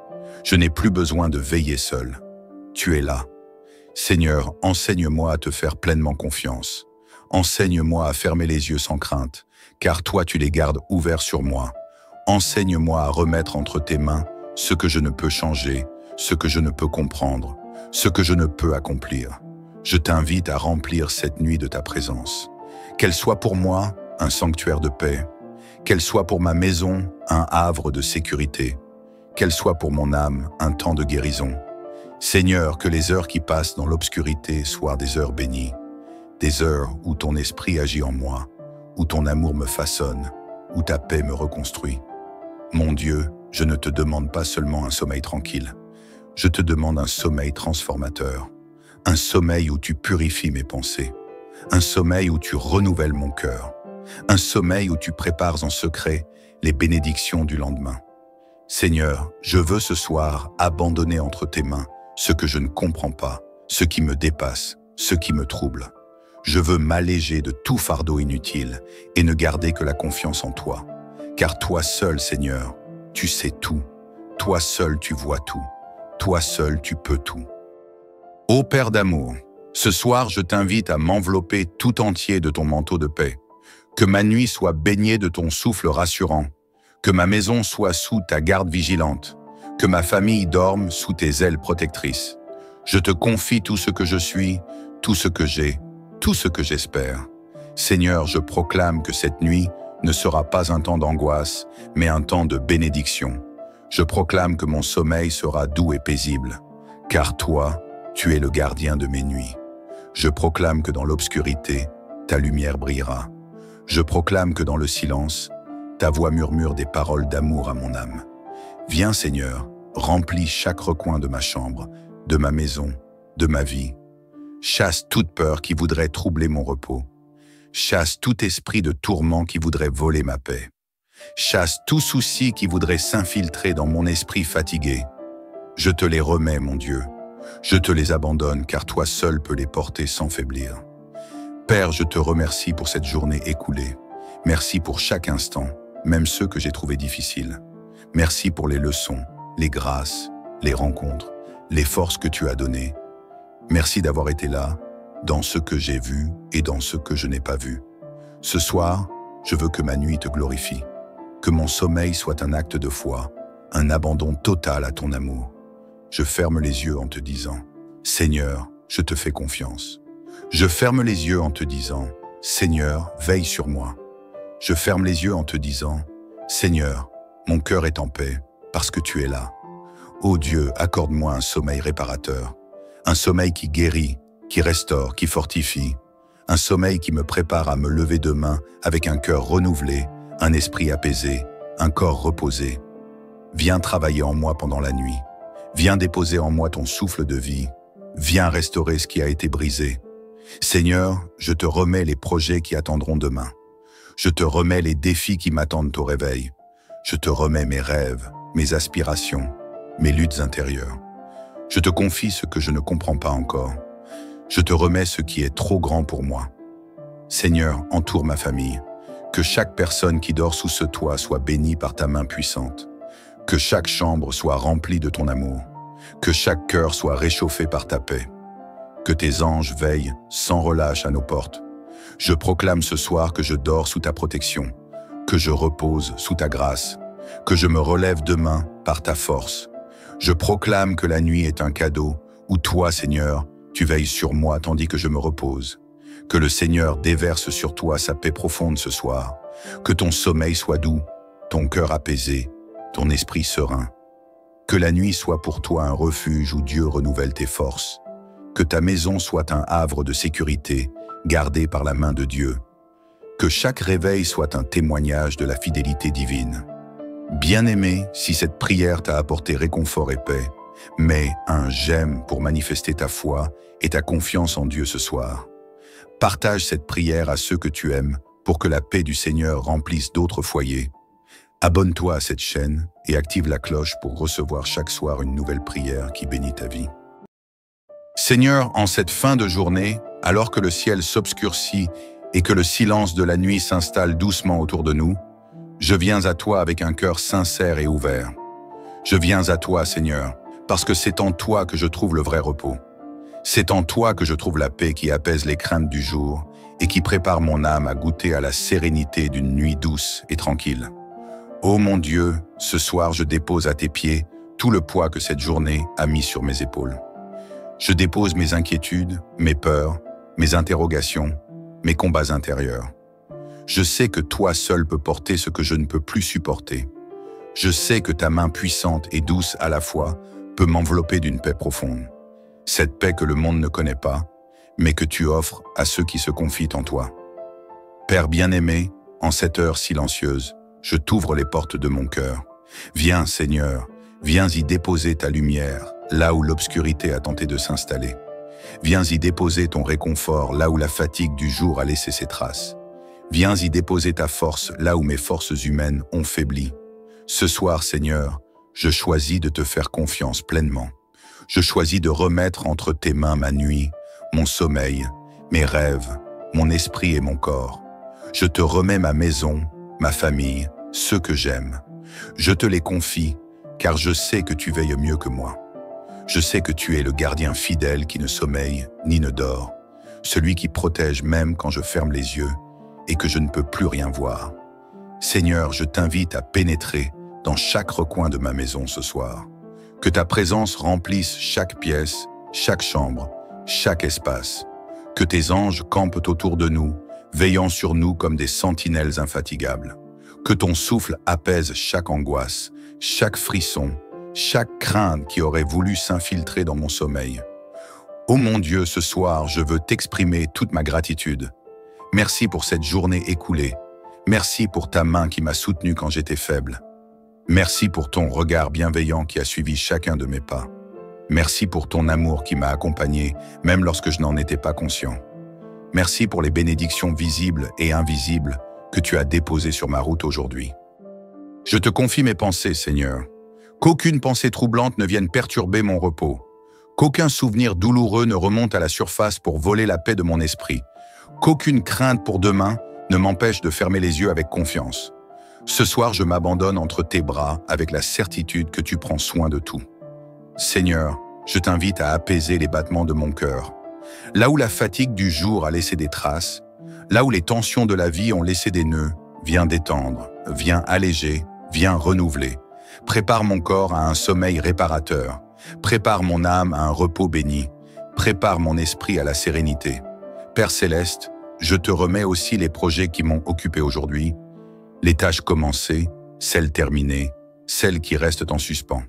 Je n'ai plus besoin de veiller seul. Tu es là. Seigneur, enseigne-moi à te faire pleinement confiance. Enseigne-moi à fermer les yeux sans crainte, car toi tu les gardes ouverts sur moi. Enseigne-moi à remettre entre tes mains ce que je ne peux changer, ce que je ne peux comprendre, ce que je ne peux accomplir. Je t'invite à remplir cette nuit de ta présence. Qu'elle soit pour moi un sanctuaire de paix, qu'elle soit pour ma maison un havre de sécurité, qu'elle soit pour mon âme un temps de guérison. Seigneur, que les heures qui passent dans l'obscurité soient des heures bénies, des heures où ton esprit agit en moi, où ton amour me façonne, où ta paix me reconstruit. Mon Dieu, je ne te demande pas seulement un sommeil tranquille, je te demande un sommeil transformateur, un sommeil où tu purifies mes pensées, un sommeil où tu renouvelles mon cœur, un sommeil où tu prépares en secret les bénédictions du lendemain. Seigneur, je veux ce soir abandonner entre tes mains ce que je ne comprends pas, ce qui me dépasse, ce qui me trouble. Je veux m'alléger de tout fardeau inutile et ne garder que la confiance en toi. Car toi seul, Seigneur, tu sais tout. Toi seul, tu vois tout. Toi seul, tu peux tout. Ô Père d'amour, ce soir, je t'invite à m'envelopper tout entier de ton manteau de paix. Que ma nuit soit baignée de ton souffle rassurant. Que ma maison soit sous ta garde vigilante. Que ma famille dorme sous tes ailes protectrices. Je te confie tout ce que je suis, tout ce que j'ai, tout ce que j'espère. Seigneur, je proclame que cette nuit ne sera pas un temps d'angoisse, mais un temps de bénédiction. Je proclame que mon sommeil sera doux et paisible, car toi, tu es le gardien de mes nuits. Je proclame que dans l'obscurité, ta lumière brillera. Je proclame que dans le silence, ta voix murmure des paroles d'amour à mon âme. Viens, Seigneur, remplis chaque recoin de ma chambre, de ma maison, de ma vie. Chasse toute peur qui voudrait troubler mon repos. Chasse tout esprit de tourment qui voudrait voler ma paix. Chasse tout souci qui voudrait s'infiltrer dans mon esprit fatigué. Je te les remets, mon Dieu. Je te les abandonne, car toi seul peux les porter sans faiblir. Père, je te remercie pour cette journée écoulée. Merci pour chaque instant, même ceux que j'ai trouvés difficiles. Merci pour les leçons, les grâces, les rencontres, les forces que tu as données. Merci d'avoir été là, dans ce que j'ai vu et dans ce que je n'ai pas vu. Ce soir, je veux que ma nuit te glorifie, que mon sommeil soit un acte de foi, un abandon total à ton amour. Je ferme les yeux en te disant, Seigneur, je te fais confiance. Je ferme les yeux en te disant, Seigneur, veille sur moi. Je ferme les yeux en te disant, Seigneur, mon cœur est en paix parce que tu es là. Ô Dieu, accorde-moi un sommeil réparateur, un sommeil qui guérit, qui restaure, qui fortifie, un sommeil qui me prépare à me lever demain avec un cœur renouvelé, un esprit apaisé, un corps reposé. Viens travailler en moi pendant la nuit. Viens déposer en moi ton souffle de vie. Viens restaurer ce qui a été brisé. Seigneur, je te remets les projets qui attendront demain. Je te remets les défis qui m'attendent au réveil. Je te remets mes rêves, mes aspirations, mes luttes intérieures. Je te confie ce que je ne comprends pas encore. Je te remets ce qui est trop grand pour moi. Seigneur, entoure ma famille. Que chaque personne qui dort sous ce toit soit bénie par ta main puissante. Que chaque chambre soit remplie de ton amour. Que chaque cœur soit réchauffé par ta paix. Que tes anges veillent sans relâche à nos portes. Je proclame ce soir que je dors sous ta protection, que je repose sous ta grâce, que je me relève demain par ta force. Je proclame que la nuit est un cadeau où toi, Seigneur, tu veilles sur moi tandis que je me repose. Que le Seigneur déverse sur toi sa paix profonde ce soir. Que ton sommeil soit doux, ton cœur apaisé, ton esprit serein. Que la nuit soit pour toi un refuge où Dieu renouvelle tes forces. Que ta maison soit un havre de sécurité, gardé par la main de Dieu. Que chaque réveil soit un témoignage de la fidélité divine. Bien-aimé, si cette prière t'a apporté réconfort et paix, mets un j'aime pour manifester ta foi et ta confiance en Dieu ce soir. Partage cette prière à ceux que tu aimes pour que la paix du Seigneur remplisse d'autres foyers. Abonne-toi à cette chaîne et active la cloche pour recevoir chaque soir une nouvelle prière qui bénit ta vie. Seigneur, en cette fin de journée, alors que le ciel s'obscurcit et que le silence de la nuit s'installe doucement autour de nous, je viens à toi avec un cœur sincère et ouvert. Je viens à toi, Seigneur, parce que c'est en toi que je trouve le vrai repos. C'est en toi que je trouve la paix qui apaise les craintes du jour et qui prépare mon âme à goûter à la sérénité d'une nuit douce et tranquille. Ô mon Dieu, ce soir je dépose à tes pieds tout le poids que cette journée a mis sur mes épaules. Je dépose mes inquiétudes, mes peurs, mes interrogations, mes combats intérieurs. Je sais que toi seul peux porter ce que je ne peux plus supporter. Je sais que ta main puissante et douce à la fois peut m'envelopper d'une paix profonde. Cette paix que le monde ne connaît pas, mais que tu offres à ceux qui se confient en toi. Père bien-aimé, en cette heure silencieuse, je t'ouvre les portes de mon cœur. Viens, Seigneur, viens y déposer ta lumière, là où l'obscurité a tenté de s'installer. Viens y déposer ton réconfort, là où la fatigue du jour a laissé ses traces. Viens y déposer ta force, là où mes forces humaines ont faibli. Ce soir, Seigneur, je choisis de te faire confiance pleinement. Je choisis de remettre entre tes mains ma nuit, mon sommeil, mes rêves, mon esprit et mon corps. Je te remets ma maison, ma famille, ceux que j'aime. Je te les confie, car je sais que tu veilles mieux que moi. Je sais que tu es le gardien fidèle qui ne sommeille ni ne dort, celui qui protège même quand je ferme les yeux et que je ne peux plus rien voir. Seigneur, je t'invite à pénétrer dans chaque recoin de ma maison ce soir. Que ta présence remplisse chaque pièce, chaque chambre, chaque espace. Que tes anges campent autour de nous, veillant sur nous comme des sentinelles infatigables. Que ton souffle apaise chaque angoisse, chaque frisson, chaque crainte qui aurait voulu s'infiltrer dans mon sommeil. Ô mon Dieu, ce soir, je veux t'exprimer toute ma gratitude. Merci pour cette journée écoulée. Merci pour ta main qui m'a soutenu quand j'étais faible. Merci pour ton regard bienveillant qui a suivi chacun de mes pas. Merci pour ton amour qui m'a accompagné, même lorsque je n'en étais pas conscient. Merci pour les bénédictions visibles et invisibles que tu as déposées sur ma route aujourd'hui. Je te confie mes pensées, Seigneur. Qu'aucune pensée troublante ne vienne perturber mon repos. Qu'aucun souvenir douloureux ne remonte à la surface pour voler la paix de mon esprit. Qu'aucune crainte pour demain ne m'empêche de fermer les yeux avec confiance. Ce soir, je m'abandonne entre tes bras avec la certitude que tu prends soin de tout. Seigneur, je t'invite à apaiser les battements de mon cœur. Là où la fatigue du jour a laissé des traces, là où les tensions de la vie ont laissé des nœuds, viens détendre, viens alléger, viens renouveler. Prépare mon corps à un sommeil réparateur. Prépare mon âme à un repos béni. Prépare mon esprit à la sérénité. Père céleste, je te remets aussi les projets qui m'ont occupé aujourd'hui, les tâches commencées, celles terminées, celles qui restent en suspens.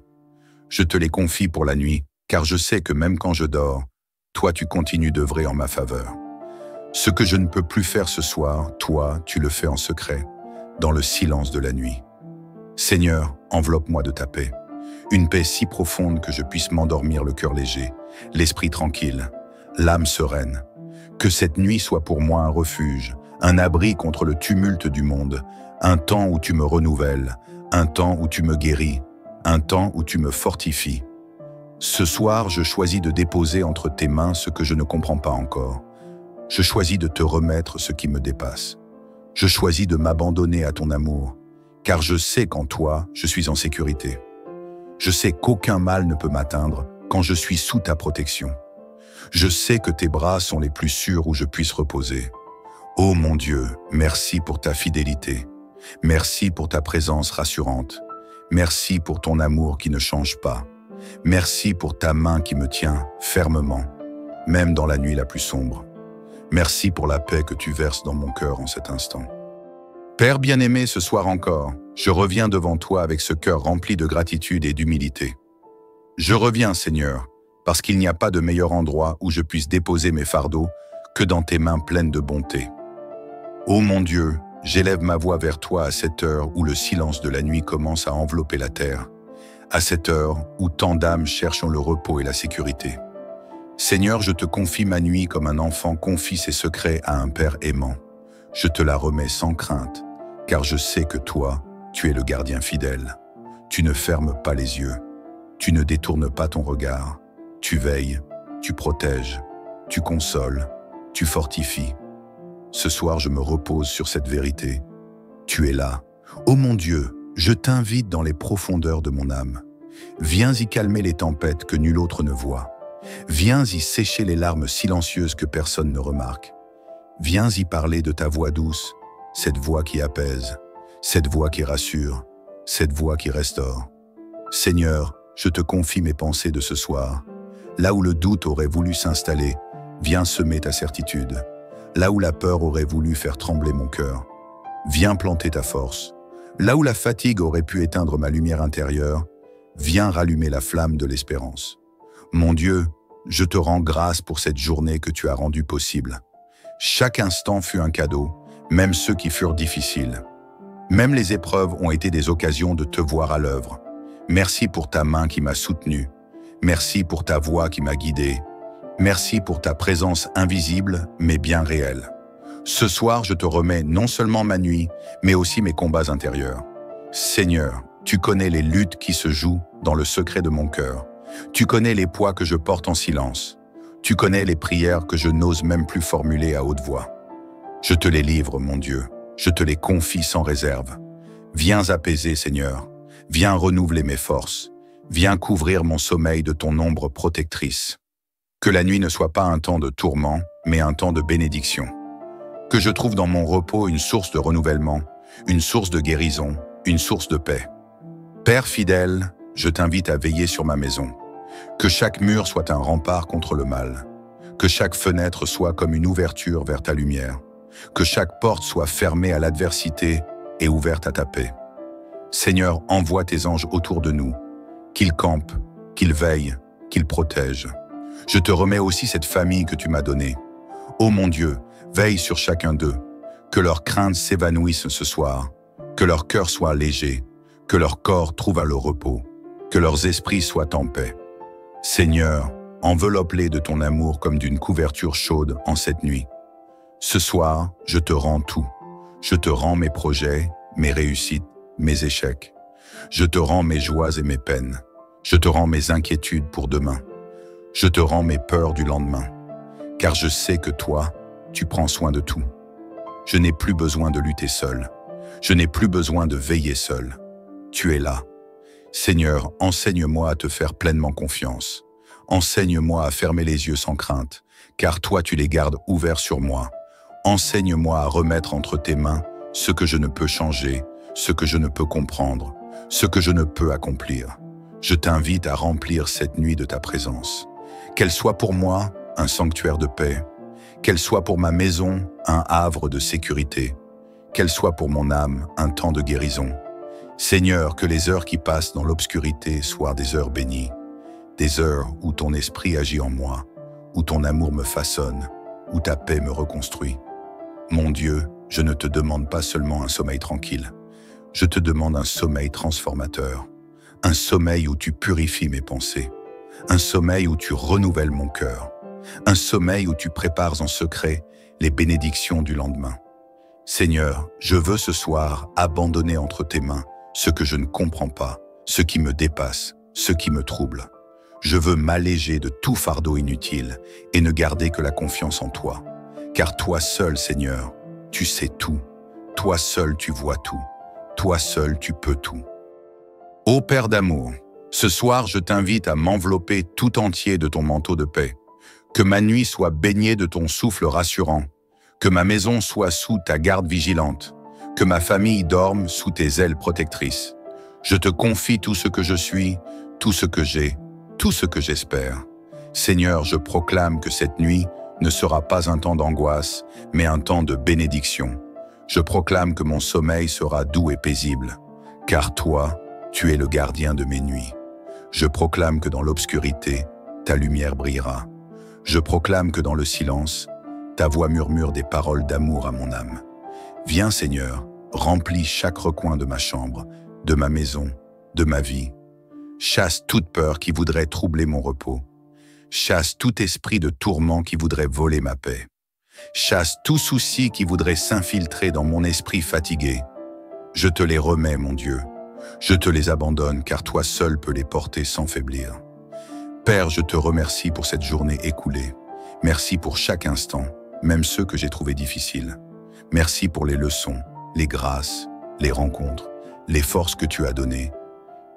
Je te les confie pour la nuit, car je sais que même quand je dors, toi tu continues d'œuvrer en ma faveur. Ce que je ne peux plus faire ce soir, toi tu le fais en secret, dans le silence de la nuit. Seigneur, enveloppe-moi de ta paix, une paix si profonde que je puisse m'endormir le cœur léger, l'esprit tranquille, l'âme sereine. Que cette nuit soit pour moi un refuge, un abri contre le tumulte du monde, un temps où tu me renouvelles, un temps où tu me guéris, un temps où tu me fortifies. Ce soir, je choisis de déposer entre tes mains ce que je ne comprends pas encore. Je choisis de te remettre ce qui me dépasse. Je choisis de m'abandonner à ton amour, car je sais qu'en toi, je suis en sécurité. Je sais qu'aucun mal ne peut m'atteindre quand je suis sous ta protection. Je sais que tes bras sont les plus sûrs où je puisse reposer. Ô mon Dieu, merci pour ta fidélité. Merci pour ta présence rassurante. Merci pour ton amour qui ne change pas. Merci pour ta main qui me tient fermement, même dans la nuit la plus sombre. Merci pour la paix que tu verses dans mon cœur en cet instant. Père bien-aimé, ce soir encore, je reviens devant toi avec ce cœur rempli de gratitude et d'humilité. Je reviens, Seigneur, parce qu'il n'y a pas de meilleur endroit où je puisse déposer mes fardeaux que dans tes mains pleines de bonté. Ô mon Dieu, j'élève ma voix vers toi à cette heure où le silence de la nuit commence à envelopper la terre, à cette heure où tant d'âmes cherchent le repos et la sécurité. Seigneur, je te confie ma nuit comme un enfant confie ses secrets à un père aimant. Je te la remets sans crainte, car je sais que toi, tu es le gardien fidèle. Tu ne fermes pas les yeux, tu ne détournes pas ton regard. Tu veilles, tu protèges, tu consoles, tu fortifies. Ce soir, je me repose sur cette vérité. Tu es là. Ô mon Dieu, je t'invite dans les profondeurs de mon âme. Viens y calmer les tempêtes que nul autre ne voit. Viens y sécher les larmes silencieuses que personne ne remarque. Viens y parler de ta voix douce, cette voix qui apaise, cette voix qui rassure, cette voix qui restaure. Seigneur, je te confie mes pensées de ce soir. Là où le doute aurait voulu s'installer, viens semer ta certitude. Là où la peur aurait voulu faire trembler mon cœur, viens planter ta force. Là où la fatigue aurait pu éteindre ma lumière intérieure, viens rallumer la flamme de l'espérance. Mon Dieu, je te rends grâce pour cette journée que tu as rendue possible. Chaque instant fut un cadeau, même ceux qui furent difficiles. Même les épreuves ont été des occasions de te voir à l'œuvre. Merci pour ta main qui m'a soutenu. Merci pour ta voix qui m'a guidé. Merci pour ta présence invisible, mais bien réelle. Ce soir, je te remets non seulement ma nuit, mais aussi mes combats intérieurs. Seigneur, tu connais les luttes qui se jouent dans le secret de mon cœur. Tu connais les poids que je porte en silence. Tu connais les prières que je n'ose même plus formuler à haute voix. Je te les livre, mon Dieu. Je te les confie sans réserve. Viens apaiser, Seigneur. Viens renouveler mes forces. Viens couvrir mon sommeil de ton ombre protectrice. Que la nuit ne soit pas un temps de tourment, mais un temps de bénédiction. Que je trouve dans mon repos une source de renouvellement, une source de guérison, une source de paix. Père fidèle, je t'invite à veiller sur ma maison. Que chaque mur soit un rempart contre le mal. Que chaque fenêtre soit comme une ouverture vers ta lumière. Que chaque porte soit fermée à l'adversité et ouverte à ta paix. Seigneur, envoie tes anges autour de nous. Qu'ils campent, qu'ils veillent, qu'ils protègent. Je te remets aussi cette famille que tu m'as donnée. Ô mon Dieu, veille sur chacun d'eux. Que leurs craintes s'évanouissent ce soir. Que leur cœur soit léger. Que leur corps trouve le repos. Que leurs esprits soient en paix. Seigneur, enveloppe-les de ton amour comme d'une couverture chaude en cette nuit. Ce soir, je te rends tout. Je te rends mes projets, mes réussites, mes échecs. Je te rends mes joies et mes peines. Je te rends mes inquiétudes pour demain. Je te rends mes peurs du lendemain. Car je sais que toi, tu prends soin de tout. Je n'ai plus besoin de lutter seul. Je n'ai plus besoin de veiller seul. Tu es là. Seigneur, enseigne-moi à te faire pleinement confiance. Enseigne-moi à fermer les yeux sans crainte, car toi tu les gardes ouverts sur moi. Enseigne-moi à remettre entre tes mains ce que je ne peux changer, ce que je ne peux comprendre, ce que je ne peux accomplir. Je t'invite à remplir cette nuit de ta présence. Qu'elle soit pour moi un sanctuaire de paix, qu'elle soit pour ma maison un havre de sécurité, qu'elle soit pour mon âme un temps de guérison. Seigneur, que les heures qui passent dans l'obscurité soient des heures bénies, des heures où ton esprit agit en moi, où ton amour me façonne, où ta paix me reconstruit. Mon Dieu, je ne te demande pas seulement un sommeil tranquille, je te demande un sommeil transformateur, un sommeil où tu purifies mes pensées, un sommeil où tu renouvelles mon cœur, un sommeil où tu prépares en secret les bénédictions du lendemain. Seigneur, je veux ce soir abandonner entre tes mains ce que je ne comprends pas, ce qui me dépasse, ce qui me trouble. Je veux m'alléger de tout fardeau inutile et ne garder que la confiance en toi. Car toi seul, Seigneur, tu sais tout. Toi seul, tu vois tout. Toi seul, tu peux tout. Ô Père d'amour, ce soir, je t'invite à m'envelopper tout entier de ton manteau de paix. Que ma nuit soit baignée de ton souffle rassurant. Que ma maison soit sous ta garde vigilante. Que ma famille dorme sous tes ailes protectrices. Je te confie tout ce que je suis, tout ce que j'ai, tout ce que j'espère. Seigneur, je proclame que cette nuit ne sera pas un temps d'angoisse, mais un temps de bénédiction. Je proclame que mon sommeil sera doux et paisible, car toi, tu es le gardien de mes nuits. Je proclame que dans l'obscurité, ta lumière brillera. Je proclame que dans le silence, ta voix murmure des paroles d'amour à mon âme. Viens, Seigneur, remplis chaque recoin de ma chambre, de ma maison, de ma vie. Chasse toute peur qui voudrait troubler mon repos. Chasse tout esprit de tourment qui voudrait voler ma paix. Chasse tout souci qui voudrait s'infiltrer dans mon esprit fatigué. Je te les remets, mon Dieu. Je te les abandonne, car toi seul peux les porter sans faiblir. Père, je te remercie pour cette journée écoulée. Merci pour chaque instant, même ceux que j'ai trouvés difficiles. Merci pour les leçons, les grâces, les rencontres, les forces que tu as données.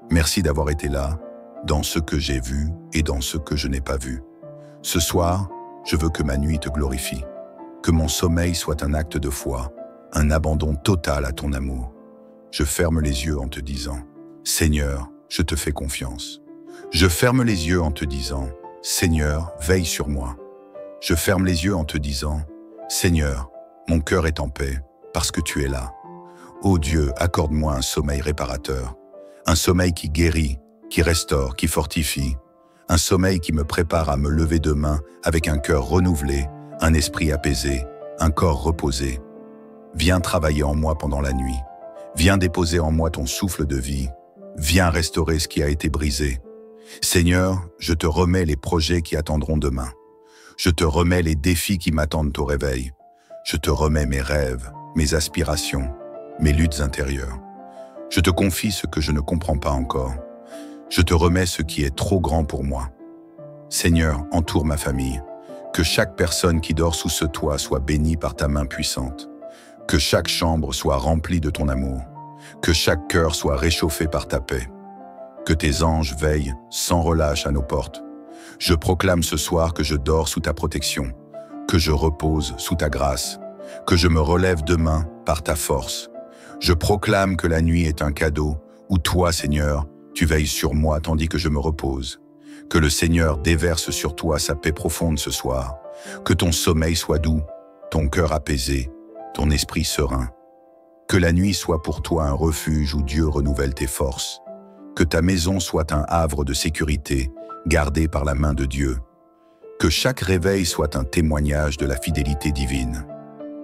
Merci d'avoir été là, dans ce que j'ai vu et dans ce que je n'ai pas vu. Ce soir, je veux que ma nuit te glorifie, que mon sommeil soit un acte de foi, un abandon total à ton amour. Je ferme les yeux en te disant, Seigneur, je te fais confiance. Je ferme les yeux en te disant, Seigneur, veille sur moi. Je ferme les yeux en te disant, Seigneur, mon cœur est en paix, parce que tu es là. Ô Dieu, accorde-moi un sommeil réparateur, un sommeil qui guérit, qui restaure, qui fortifie, un sommeil qui me prépare à me lever demain avec un cœur renouvelé, un esprit apaisé, un corps reposé. Viens travailler en moi pendant la nuit. Viens déposer en moi ton souffle de vie. Viens restaurer ce qui a été brisé. Seigneur, je te remets les projets qui attendront demain. Je te remets les défis qui m'attendent au réveil. Je te remets mes rêves, mes aspirations, mes luttes intérieures. Je te confie ce que je ne comprends pas encore. Je te remets ce qui est trop grand pour moi. Seigneur, entoure ma famille. Que chaque personne qui dort sous ce toit soit bénie par ta main puissante. Que chaque chambre soit remplie de ton amour. Que chaque cœur soit réchauffé par ta paix. Que tes anges veillent sans relâche à nos portes. Je proclame ce soir que je dors sous ta protection, que je repose sous ta grâce, que je me relève demain par ta force. Je proclame que la nuit est un cadeau où toi, Seigneur, tu veilles sur moi tandis que je me repose. Que le Seigneur déverse sur toi sa paix profonde ce soir. Que ton sommeil soit doux, ton cœur apaisé, ton esprit serein. Que la nuit soit pour toi un refuge où Dieu renouvelle tes forces. Que ta maison soit un havre de sécurité, gardé par la main de Dieu. Que chaque réveil soit un témoignage de la fidélité divine.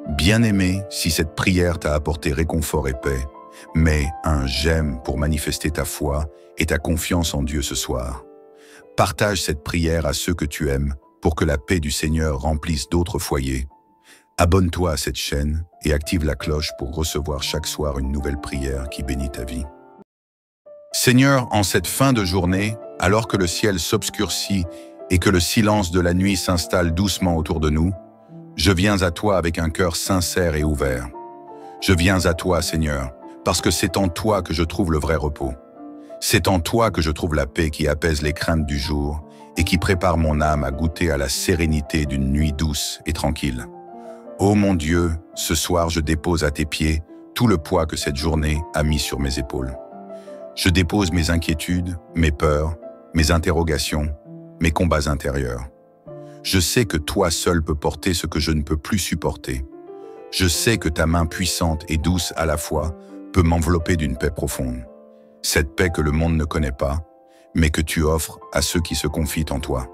Bien-aimé, si cette prière t'a apporté réconfort et paix, mets un j'aime pour manifester ta foi et ta confiance en Dieu ce soir. Partage cette prière à ceux que tu aimes pour que la paix du Seigneur remplisse d'autres foyers. Abonne-toi à cette chaîne et active la cloche pour recevoir chaque soir une nouvelle prière qui bénit ta vie. Seigneur, en cette fin de journée, alors que le ciel s'obscurcit et que le silence de la nuit s'installe doucement autour de nous, je viens à toi avec un cœur sincère et ouvert. Je viens à toi, Seigneur, parce que c'est en toi que je trouve le vrai repos. C'est en toi que je trouve la paix qui apaise les craintes du jour et qui prépare mon âme à goûter à la sérénité d'une nuit douce et tranquille. Ô mon Dieu, ce soir je dépose à tes pieds tout le poids que cette journée a mis sur mes épaules. Je dépose mes inquiétudes, mes peurs, mes interrogations, mes combats intérieurs. Je sais que toi seul peux porter ce que je ne peux plus supporter. Je sais que ta main puissante et douce à la fois peut m'envelopper d'une paix profonde. Cette paix que le monde ne connaît pas, mais que tu offres à ceux qui se confient en toi.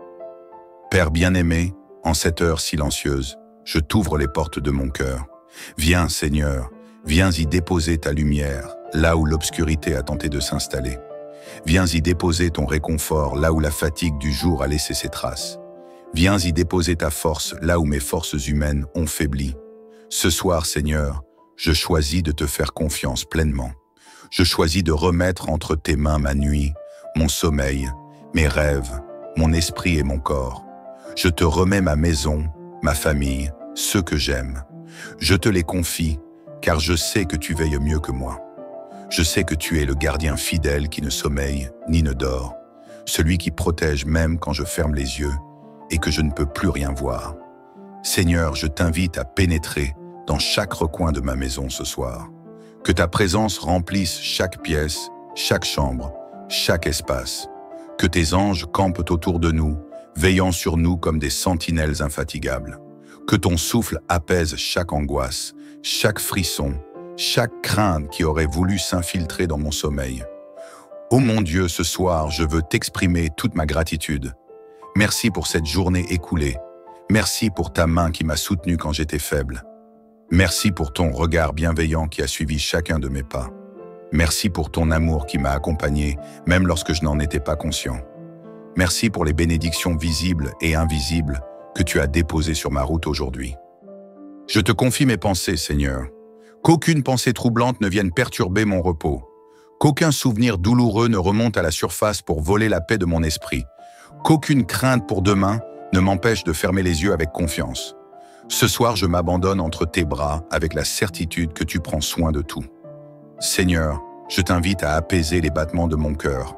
Père bien-aimé, en cette heure silencieuse, je t'ouvre les portes de mon cœur. Viens, Seigneur, viens y déposer ta lumière, là où l'obscurité a tenté de s'installer. Viens y déposer ton réconfort, là où la fatigue du jour a laissé ses traces. Viens y déposer ta force, là où mes forces humaines ont faibli. Ce soir, Seigneur, je choisis de te faire confiance pleinement. Je choisis de remettre entre tes mains ma nuit, mon sommeil, mes rêves, mon esprit et mon corps. Je te remets ma maison, ma famille, ceux que j'aime. Je te les confie, car je sais que tu veilles mieux que moi. Je sais que tu es le gardien fidèle qui ne sommeille ni ne dort, celui qui protège même quand je ferme les yeux et que je ne peux plus rien voir. Seigneur, je t'invite à pénétrer dans chaque recoin de ma maison ce soir. Que ta présence remplisse chaque pièce, chaque chambre, chaque espace. Que tes anges campent autour de nous, veillant sur nous comme des sentinelles infatigables. Que ton souffle apaise chaque angoisse, chaque frisson, chaque crainte qui aurait voulu s'infiltrer dans mon sommeil. Ô mon Dieu, ce soir, je veux t'exprimer toute ma gratitude. Merci pour cette journée écoulée. Merci pour ta main qui m'a soutenu quand j'étais faible. Merci pour ton regard bienveillant qui a suivi chacun de mes pas. Merci pour ton amour qui m'a accompagné, même lorsque je n'en étais pas conscient. Merci pour les bénédictions visibles et invisibles que tu as déposées sur ma route aujourd'hui. Je te confie mes pensées, Seigneur. Qu'aucune pensée troublante ne vienne perturber mon repos. Qu'aucun souvenir douloureux ne remonte à la surface pour voler la paix de mon esprit. Qu'aucune crainte pour demain ne m'empêche de fermer les yeux avec confiance. Ce soir, je m'abandonne entre tes bras avec la certitude que tu prends soin de tout. Seigneur, je t'invite à apaiser les battements de mon cœur.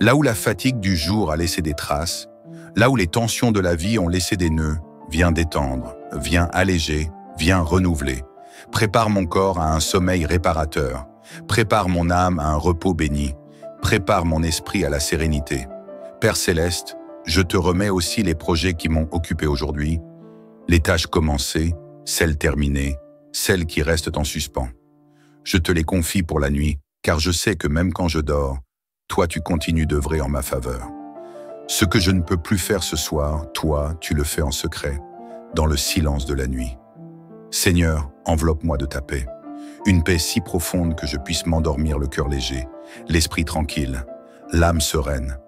Là où la fatigue du jour a laissé des traces, là où les tensions de la vie ont laissé des nœuds, viens détendre, viens alléger, viens renouveler. Prépare mon corps à un sommeil réparateur. Prépare mon âme à un repos béni. Prépare mon esprit à la sérénité. Père céleste, je te remets aussi les projets qui m'ont occupé aujourd'hui, les tâches commencées, celles terminées, celles qui restent en suspens. Je te les confie pour la nuit, car je sais que même quand je dors, toi tu continues d'œuvrer en ma faveur. Ce que je ne peux plus faire ce soir, toi tu le fais en secret, dans le silence de la nuit. Seigneur, enveloppe-moi de ta paix, une paix si profonde que je puisse m'endormir le cœur léger, l'esprit tranquille, l'âme sereine.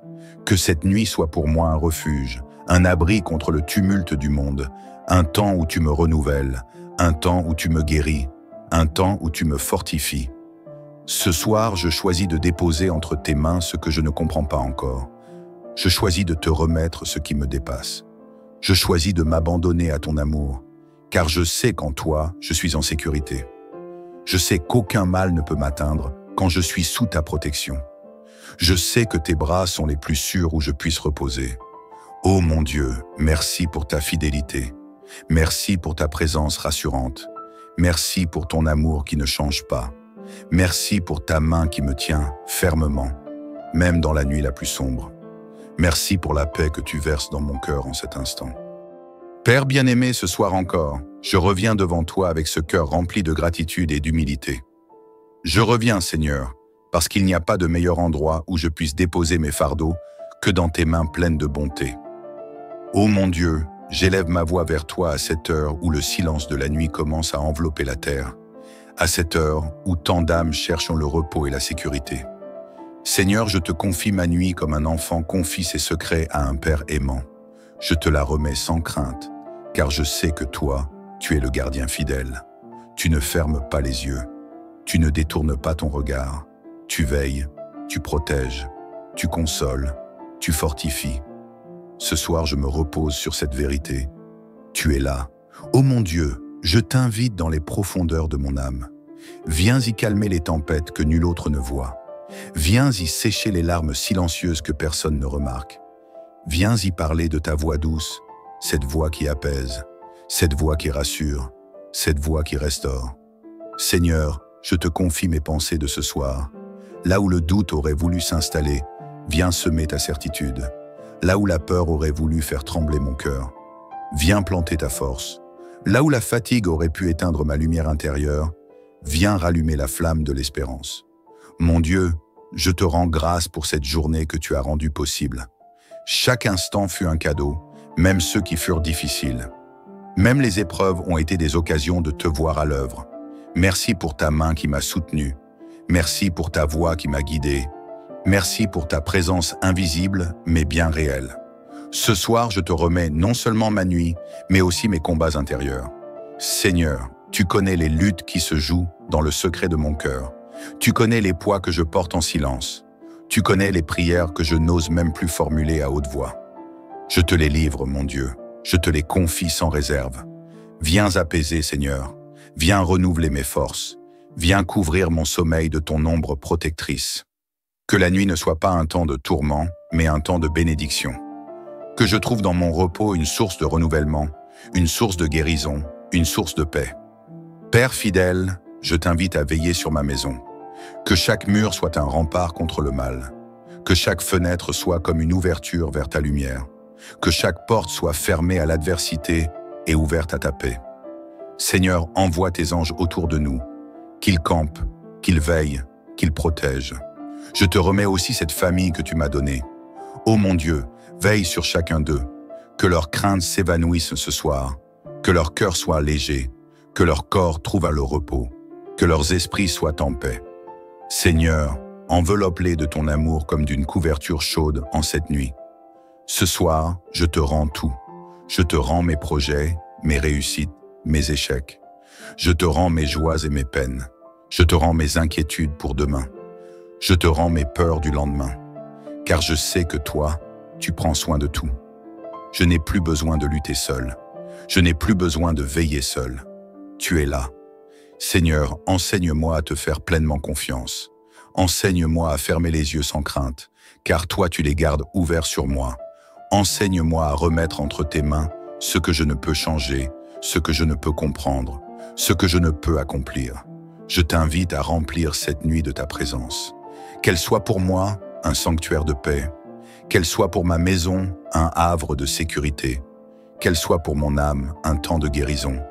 Que cette nuit soit pour moi un refuge, un abri contre le tumulte du monde, un temps où tu me renouvelles, un temps où tu me guéris, un temps où tu me fortifies. Ce soir, je choisis de déposer entre tes mains ce que je ne comprends pas encore. Je choisis de te remettre ce qui me dépasse. Je choisis de m'abandonner à ton amour, car je sais qu'en toi, je suis en sécurité. Je sais qu'aucun mal ne peut m'atteindre quand je suis sous ta protection. Je sais que tes bras sont les plus sûrs où je puisse reposer. Ô mon Dieu, merci pour ta fidélité. Merci pour ta présence rassurante. Merci pour ton amour qui ne change pas. Merci pour ta main qui me tient fermement, même dans la nuit la plus sombre. Merci pour la paix que tu verses dans mon cœur en cet instant. Père bien-aimé, ce soir encore, je reviens devant toi avec ce cœur rempli de gratitude et d'humilité. Je reviens, Seigneur, parce qu'il n'y a pas de meilleur endroit où je puisse déposer mes fardeaux que dans tes mains pleines de bonté. Ô mon Dieu, j'élève ma voix vers toi à cette heure où le silence de la nuit commence à envelopper la terre, à cette heure où tant d'âmes cherchent le repos et la sécurité. Seigneur, je te confie ma nuit comme un enfant confie ses secrets à un père aimant. Je te la remets sans crainte, car je sais que toi, tu es le gardien fidèle. Tu ne fermes pas les yeux, tu ne détournes pas ton regard. Tu veilles, tu protèges, tu consoles, tu fortifies. Ce soir, je me repose sur cette vérité. Tu es là. Ô mon Dieu, je t'invite dans les profondeurs de mon âme. Viens y calmer les tempêtes que nul autre ne voit. Viens y sécher les larmes silencieuses que personne ne remarque. Viens y parler de ta voix douce, cette voix qui apaise, cette voix qui rassure, cette voix qui restaure. Seigneur, je te confie mes pensées de ce soir. Là où le doute aurait voulu s'installer, viens semer ta certitude. Là où la peur aurait voulu faire trembler mon cœur, viens planter ta force. Là où la fatigue aurait pu éteindre ma lumière intérieure, viens rallumer la flamme de l'espérance. Mon Dieu, je te rends grâce pour cette journée que tu as rendue possible. Chaque instant fut un cadeau, même ceux qui furent difficiles. Même les épreuves ont été des occasions de te voir à l'œuvre. Merci pour ta main qui m'a soutenu. Merci pour ta voix qui m'a guidé. Merci pour ta présence invisible, mais bien réelle. Ce soir, je te remets non seulement ma nuit, mais aussi mes combats intérieurs. Seigneur, tu connais les luttes qui se jouent dans le secret de mon cœur. Tu connais les poids que je porte en silence. Tu connais les prières que je n'ose même plus formuler à haute voix. Je te les livre, mon Dieu. Je te les confie sans réserve. Viens apaiser, Seigneur. Viens renouveler mes forces. Viens couvrir mon sommeil de ton ombre protectrice. Que la nuit ne soit pas un temps de tourment, mais un temps de bénédiction. Que je trouve dans mon repos une source de renouvellement, une source de guérison, une source de paix. Père fidèle, je t'invite à veiller sur ma maison. Que chaque mur soit un rempart contre le mal. Que chaque fenêtre soit comme une ouverture vers ta lumière. Que chaque porte soit fermée à l'adversité et ouverte à ta paix. Seigneur, envoie tes anges autour de nous, qu'ils campent, qu'ils veillent, qu'ils protègent. Je te remets aussi cette famille que tu m'as donnée. Ô mon Dieu, veille sur chacun d'eux, que leurs craintes s'évanouissent ce soir, que leur cœur soit léger, que leur corps trouve le repos, que leurs esprits soient en paix. Seigneur, enveloppe-les de ton amour comme d'une couverture chaude en cette nuit. Ce soir, je te rends tout. Je te rends mes projets, mes réussites, mes échecs. Je te rends mes joies et mes peines. Je te rends mes inquiétudes pour demain. Je te rends mes peurs du lendemain. Car je sais que toi, tu prends soin de tout. Je n'ai plus besoin de lutter seul. Je n'ai plus besoin de veiller seul. Tu es là. Seigneur, enseigne-moi à te faire pleinement confiance. Enseigne-moi à fermer les yeux sans crainte, car toi tu les gardes ouverts sur moi. Enseigne-moi à remettre entre tes mains ce que je ne peux changer, ce que je ne peux comprendre, ce que je ne peux accomplir. Je t'invite à remplir cette nuit de ta présence. Qu'elle soit pour moi un sanctuaire de paix, qu'elle soit pour ma maison un havre de sécurité, qu'elle soit pour mon âme un temps de guérison.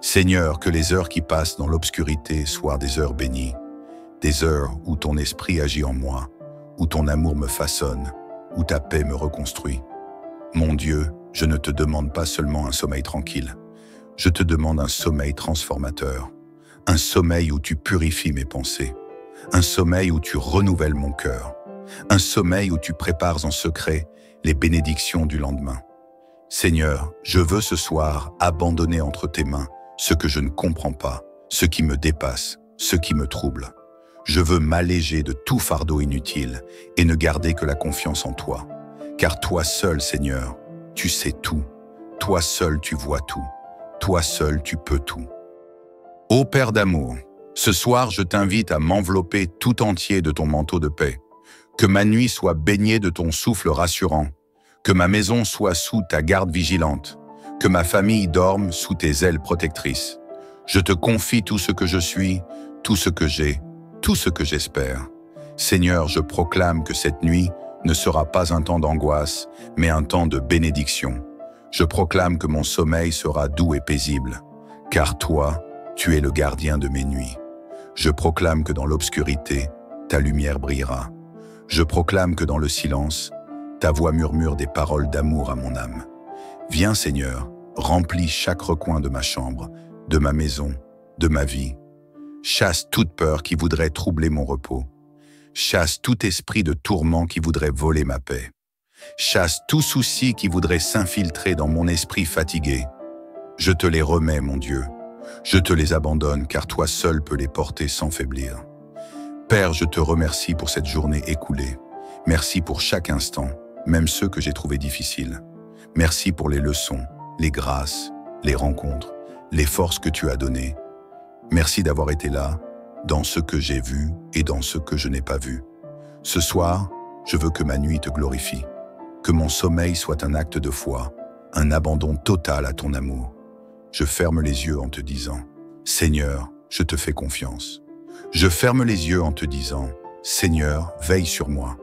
Seigneur, que les heures qui passent dans l'obscurité soient des heures bénies, des heures où ton esprit agit en moi, où ton amour me façonne, où ta paix me reconstruit. Mon Dieu, je ne te demande pas seulement un sommeil tranquille, je te demande un sommeil transformateur, un sommeil où tu purifies mes pensées, un sommeil où tu renouvelles mon cœur, un sommeil où tu prépares en secret les bénédictions du lendemain. Seigneur, je veux ce soir abandonner entre tes mains ce que je ne comprends pas, ce qui me dépasse, ce qui me trouble. Je veux m'alléger de tout fardeau inutile et ne garder que la confiance en toi. Car toi seul, Seigneur, tu sais tout. Toi seul, tu vois tout. Toi seul, tu peux tout. Ô Père d'amour, ce soir, je t'invite à m'envelopper tout entier de ton manteau de paix. Que ma nuit soit baignée de ton souffle rassurant. Que ma maison soit sous ta garde vigilante. Que ma famille dorme sous tes ailes protectrices. Je te confie tout ce que je suis, tout ce que j'ai, tout ce que j'espère. Seigneur, je proclame que cette nuit ne sera pas un temps d'angoisse, mais un temps de bénédiction. Je proclame que mon sommeil sera doux et paisible, car toi, tu es le gardien de mes nuits. Je proclame que dans l'obscurité, ta lumière brillera. Je proclame que dans le silence, ta voix murmure des paroles d'amour à mon âme. Viens, Seigneur, remplis chaque recoin de ma chambre, de ma maison, de ma vie. Chasse toute peur qui voudrait troubler mon repos. Chasse tout esprit de tourment qui voudrait voler ma paix. Chasse tout souci qui voudrait s'infiltrer dans mon esprit fatigué. Je te les remets, mon Dieu. Je te les abandonne, car toi seul peux les porter sans faiblir. Père, je te remercie pour cette journée écoulée. Merci pour chaque instant, même ceux que j'ai trouvés difficiles. Merci pour les leçons, les grâces, les rencontres, les forces que tu as données. Merci d'avoir été là, dans ce que j'ai vu et dans ce que je n'ai pas vu. Ce soir, je veux que ma nuit te glorifie, que mon sommeil soit un acte de foi, un abandon total à ton amour. Je ferme les yeux en te disant, Seigneur, je te fais confiance. Je ferme les yeux en te disant, Seigneur, veille sur moi.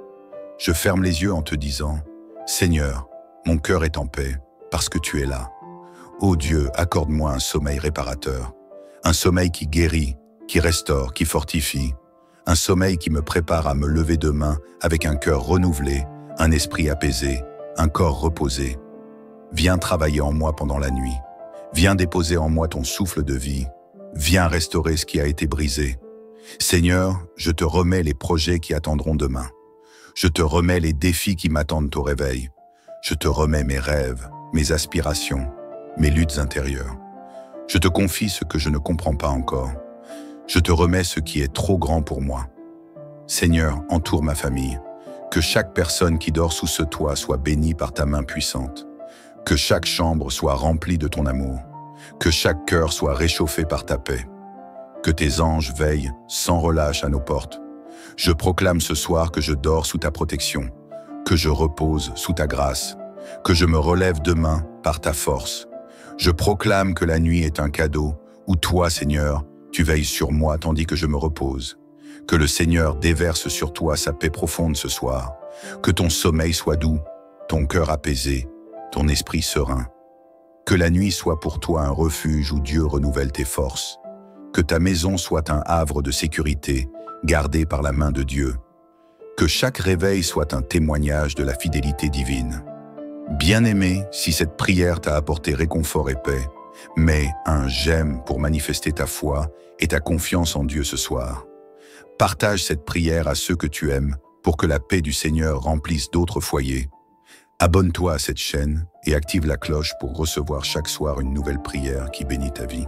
Je ferme les yeux en te disant, Seigneur, mon cœur est en paix, parce que tu es là. Ô Dieu, accorde-moi un sommeil réparateur, un sommeil qui guérit, qui restaure, qui fortifie, un sommeil qui me prépare à me lever demain avec un cœur renouvelé, un esprit apaisé, un corps reposé. Viens travailler en moi pendant la nuit. Viens déposer en moi ton souffle de vie. Viens restaurer ce qui a été brisé. Seigneur, je te remets les projets qui attendront demain. Je te remets les défis qui m'attendent au réveil. Je te remets mes rêves, mes aspirations, mes luttes intérieures. Je te confie ce que je ne comprends pas encore. Je te remets ce qui est trop grand pour moi. Seigneur, entoure ma famille. Que chaque personne qui dort sous ce toit soit bénie par ta main puissante. Que chaque chambre soit remplie de ton amour. Que chaque cœur soit réchauffé par ta paix. Que tes anges veillent sans relâche à nos portes. Je proclame ce soir que je dors sous ta protection, que je repose sous ta grâce, que je me relève demain par ta force. Je proclame que la nuit est un cadeau où toi, Seigneur, tu veilles sur moi tandis que je me repose. Que le Seigneur déverse sur toi sa paix profonde ce soir. Que ton sommeil soit doux, ton cœur apaisé, ton esprit serein. Que la nuit soit pour toi un refuge où Dieu renouvelle tes forces. Que ta maison soit un havre de sécurité, gardé par la main de Dieu. Que chaque réveil soit un témoignage de la fidélité divine. Bien-aimé, si cette prière t'a apporté réconfort et paix, mets un j'aime pour manifester ta foi et ta confiance en Dieu ce soir. Partage cette prière à ceux que tu aimes pour que la paix du Seigneur remplisse d'autres foyers. Abonne-toi à cette chaîne et active la cloche pour recevoir chaque soir une nouvelle prière qui bénit ta vie.